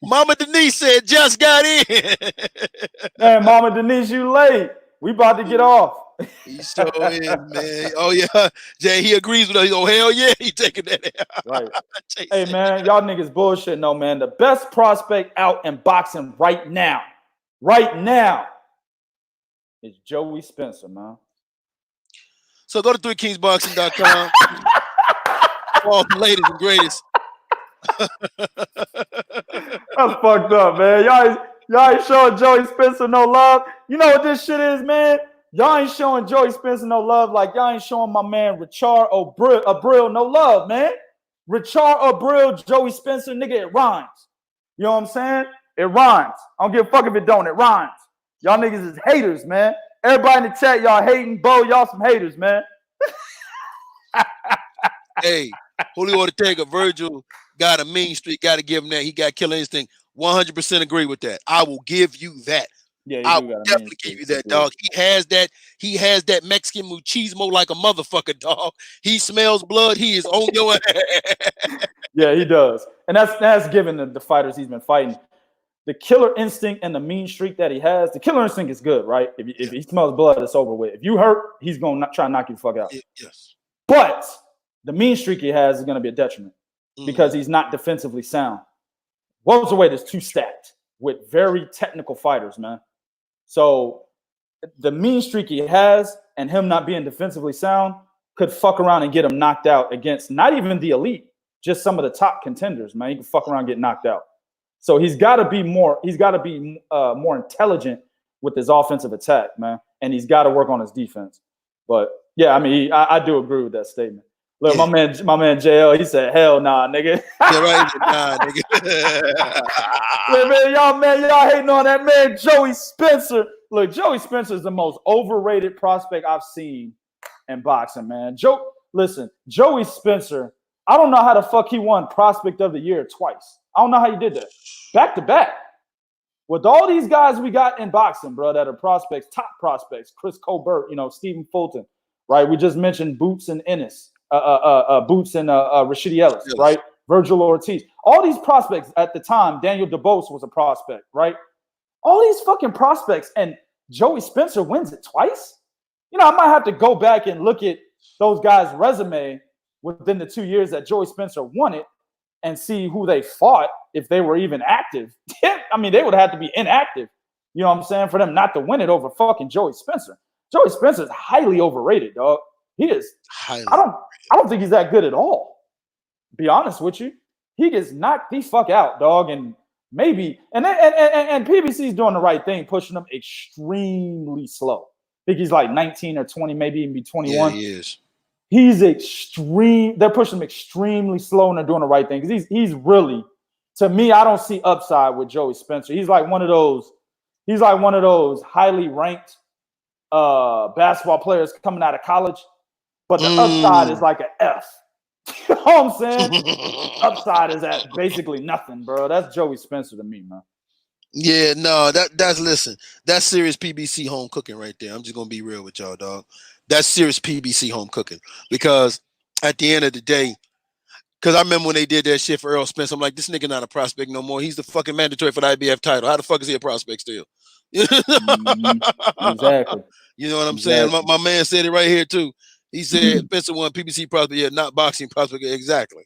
Mama Denise said just got in. Man, Mama Denise, you late. We about to get off. He sure is, man. Oh yeah, Jay, he agrees with us. Oh hell yeah, he taking that. Right. Hey man, y'all niggas bullshit. No man, the best prospect out in boxing right now, is Joey Spencer, man. So go to 3kingsboxing.com. All the latest and greatest. That's fucked up, man. Y'all ain't showing Joey Spencer no love. You know what this shit is, man? Y'all ain't showing Joey Spencer no love like y'all ain't showing my man Richard Abril no love, man. Richard Abril, Joey Spencer, nigga, it rhymes. You know what I'm saying? It rhymes. I don't give a fuck if it don't. It rhymes. Y'all niggas is haters, man. Everybody in the chat, y'all hating. Bo, y'all some haters, man. Hey, Julio Ortega, Virgil got a mean streak. Got to give him that. He got killer instinct. 100% agree with that. I will give you that. Yeah, I will definitely give you that, dog. He has that Mexican machismo like a motherfucker, dog. He smells blood. He is on your ass. Yeah, he does. And that's given the fighters he's been fighting. The killer instinct and the mean streak that he has, the killer instinct is good, right? If he smells blood, it's over with. If you hurt, he's going to try and knock you the fuck out. Yes. But the mean streak he has is going to be a detriment because he's not defensively sound. Welterweight is too stacked with very technical fighters, man. So the mean streak he has and him not being defensively sound could fuck around and get him knocked out against not even the elite, just some of the top contenders, man. He can fuck around and get knocked out. So he's got to be more intelligent with his offensive attack, man. And he's got to work on his defense. But yeah, I mean, I do agree with that statement. Look, my man JL, he said, hell nah, nigga. Yeah, right. Nah, nigga. Look, man, y'all hating on that man, Joey Spencer. Look, Joey Spencer is the most overrated prospect I've seen in boxing, man. Joey Spencer, I don't know how the fuck he won Prospect of the Year twice. I don't know how he did that. Back to back. With all these guys we got in boxing, bro, that are prospects, top prospects, Chris Colbert, Stephen Fulton, right? We just mentioned Boots and Ennis. Boots and Rashidi Ellis, yes. Right? Virgil Ortiz. All these prospects at the time, Daniel DeBose was a prospect, right? All these fucking prospects, and Joey Spencer wins it twice? I might have to go back and look at those guys' resume within the 2 years that Joey Spencer won it and see who they fought, if they were even active. I mean, they would have to be inactive, you know what I'm saying, for them not to win it over fucking Joey Spencer. Joey Spencer is highly overrated, dog. He is. I don't think he's that good at all. Be honest with you, he gets knocked the fuck out, dog, and maybe and PBC's doing the right thing, pushing him extremely slow. I think he's like 19 or 20, maybe even be 21. Yeah, he is. He's extreme. They're pushing him extremely slow, and they're doing the right thing because he's really, to me, I don't see upside with Joey Spencer. He's like one of those highly ranked basketball players coming out of college. But the upside is like an F. You know what I'm saying? Upside is at basically nothing, bro. That's Joey Spencer to me, man. Yeah, no, that's serious PBC home cooking right there. I'm just gonna be real with y'all, dog. That's serious PBC home cooking. Because at the end of the day, because I remember when they did that shit for Earl Spence, I'm like, this nigga not a prospect no more. He's the fucking mandatory for the IBF title. How the fuck is he a prospect still? Exactly. You know what I'm saying? My man said it right here too. He said Spencer won PBC prospect, yeah, not boxing prospect. Exactly.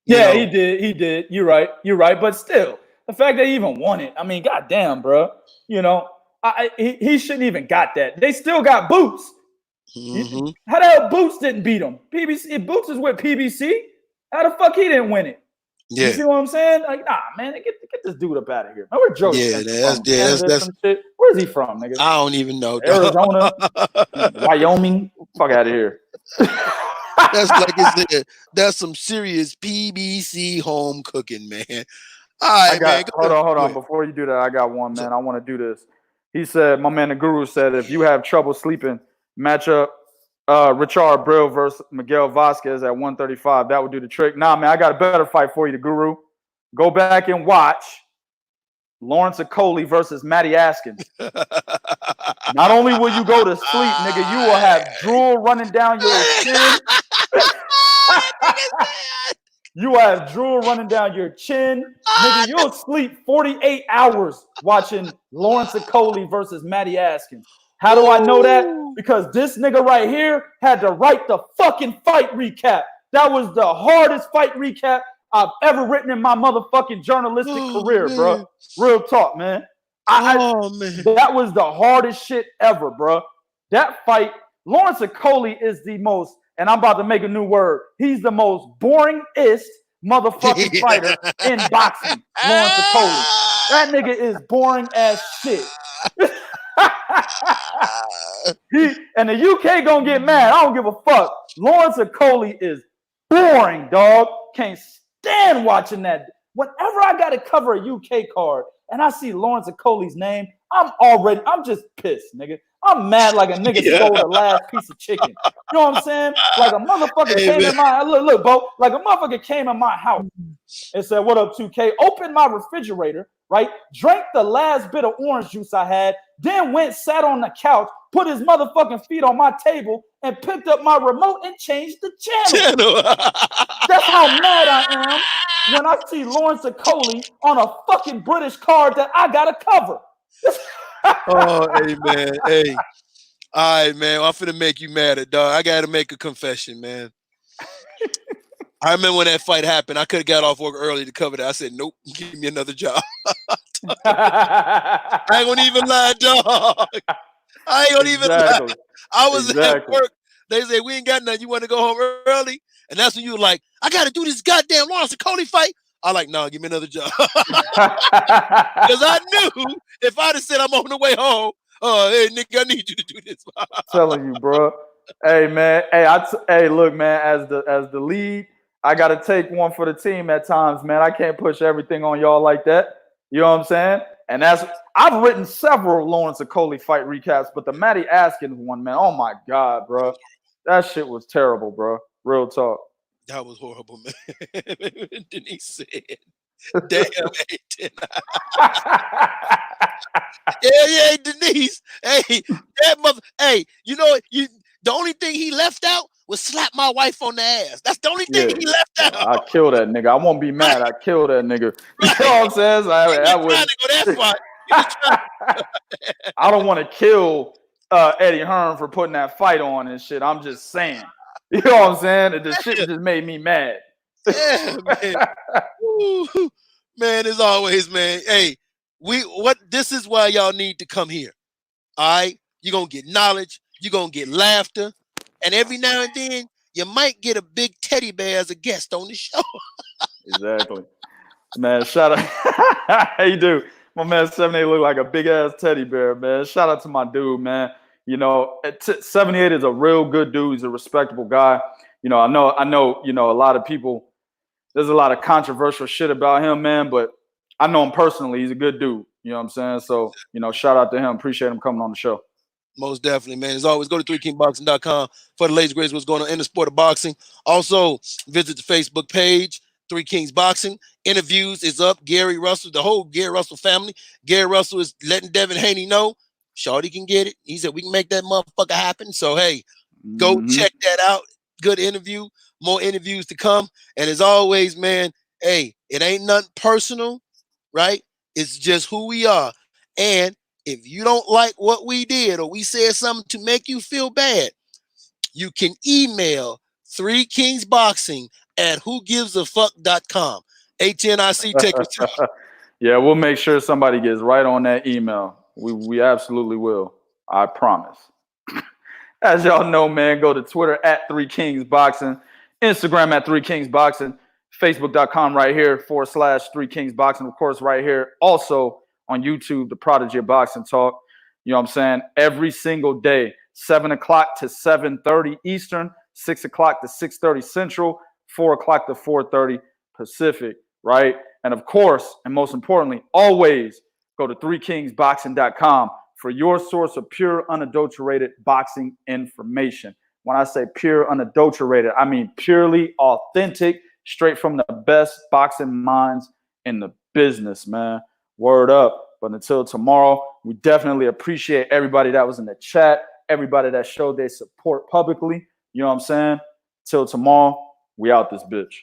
He did. You're right. But still, the fact that he even won it, I mean, goddamn, bro. He shouldn't even got that. They still got Boots. Mm-hmm. How the hell Boots didn't beat him? PBC. If Boots is with PBC, how the fuck he didn't win it? Yeah. You see what I'm saying? Like, nah, man, get this dude up out of here. Man, where Joey Spencer from? Shit. Where's he from, nigga? I don't even know. Arizona, Wyoming. Fuck out of here. That's like I said. That's some serious PBC home cooking, man. All right, man. Hold on. Before you do that, I got one, man. I want to do this. He said, my man, the Guru said, if you have trouble sleeping, match up Richard Brill versus Miguel Vasquez at 135. That would do the trick. Nah, man, I got a better fight for you, the Guru. Go back and watch Lawrence Okoli versus Matty Askins. Not only will you go to sleep, nigga, you will have drool running down your skin. You will will have drool running down your chin. Nigga, you'll sleep 48 hours watching Lawrence Okoli versus Matty Askins. How do I know that? Because this nigga right here had to write the fucking fight recap. That was the hardest fight recap I've ever written in my motherfucking journalistic career, bro. Real talk, man. Man. That was the hardest shit ever, bro. That fight, Lawrence Okoli is the most, and I'm about to make a new word, he's the most boringest motherfucking fighter in boxing. Lawrence Okoli. That nigga is boring as shit. And the UK gonna get mad. I don't give a fuck. Lawrence Okoli is boring, dog. Can't stand watching that. Whenever I gotta cover a UK card and I see Lawrence Okoli's name, I'm just pissed, nigga. I'm mad like a nigga stole the last piece of chicken. You know what I'm saying? Like a motherfucker came in my look, Bo. Like a motherfucker came in my house and said, "What up, 2K?" Opened my refrigerator, right? Drank the last bit of orange juice I had, then went, sat on the couch, put his motherfucking feet on my table, and picked up my remote and changed the channel. That's how mad I am when I see Lawrence Okoli on a fucking British card that I gotta cover. Hey, man. Hey. All right, man. I'm finna make you mad at dog. I gotta make a confession, man. I remember when that fight happened. I could have got off work early to cover that. I said, nope, give me another job. I ain't gonna even lie, dog. I ain't gonna even lie. I was at work. They say, we ain't got nothing. You want to go home early? And that's when you were like, I got to do this goddamn Lawrence Okoli fight. I like, no, give me another job. Because I knew if I'd have said I'm on the way home, hey, nigga, I need you to do this. I'm telling you, bro. Hey, man. Hey, look, man, as the lead, I got to take one for the team at times, man. I can't push everything on y'all like that. You know what I'm saying? And I've written several Lawrence Okoli fight recaps, but the Matty Askins one, man, oh my God, bro. That shit was terrible, bro. Real talk. That was horrible, man. Denise said, damn, yeah, Denise. Hey, that mother. Hey, you know, the only thing he left out was slap my wife on the ass. That's the only thing he left out. I kill that nigga. I won't be mad. I kill that nigga. You know what I'm saying? So I don't want to kill Eddie Hearn for putting that fight on and shit. I'm just saying. You know what I'm saying? The shit just made me mad. Yeah, man. Man, as always, man. Hey, this is why y'all need to come here. All right? You're gonna get knowledge, you're gonna get laughter, and every now and then you might get a big teddy bear as a guest on the show. Exactly. Man, shout out. How you do? My man 78 look like a big ass teddy bear, man. Shout out to my dude, man. You know, 78 is a real good dude. He's a respectable guy. You know, I know, you know, a lot of people, there's a lot of controversial shit about him, man, but I know him personally. He's a good dude. You know what I'm saying? So, you know, shout out to him. Appreciate him coming on the show. Most definitely, man. As always, go to 3kingboxing.com for the latest greatest what's going on in the sport of boxing. Also, visit the Facebook page, 3 Kings Boxing. Interviews is up. Gary Russell, the whole Gary Russell family. Gary Russell is letting Devin Haney know Shawty can get it. He said we can make that motherfucker happen. So, hey, go check that out. Good interview. More interviews to come. And as always, man, hey, it ain't nothing personal, right? It's just who we are. And if you don't like what we did or we said something to make you feel bad, you can email 3kingsboxing@whogivesAfuck.com. HNIC, take us out. Yeah, we'll make sure somebody gets right on that email. We absolutely will. I promise. As y'all know, man, go to Twitter @3kingsboxing, Instagram @3kingsboxing, Facebook.com right here /3kingsboxing, of course, right here. Also on YouTube, The Prodigy of Boxing Talk. You know what I'm saying? Every single day, 7 o'clock to 7:30 Eastern, 6 o'clock to 6:30 Central, 4 o'clock to 4:30 Pacific, right? And of course, and most importantly, always go to 3kingsboxing.com for your source of pure, unadulterated boxing information. When I say pure, unadulterated, I mean purely authentic, straight from the best boxing minds in the business, man. Word up. But until tomorrow, we definitely appreciate everybody that was in the chat, everybody that showed their support publicly. You know what I'm saying? Till tomorrow, we out this bitch.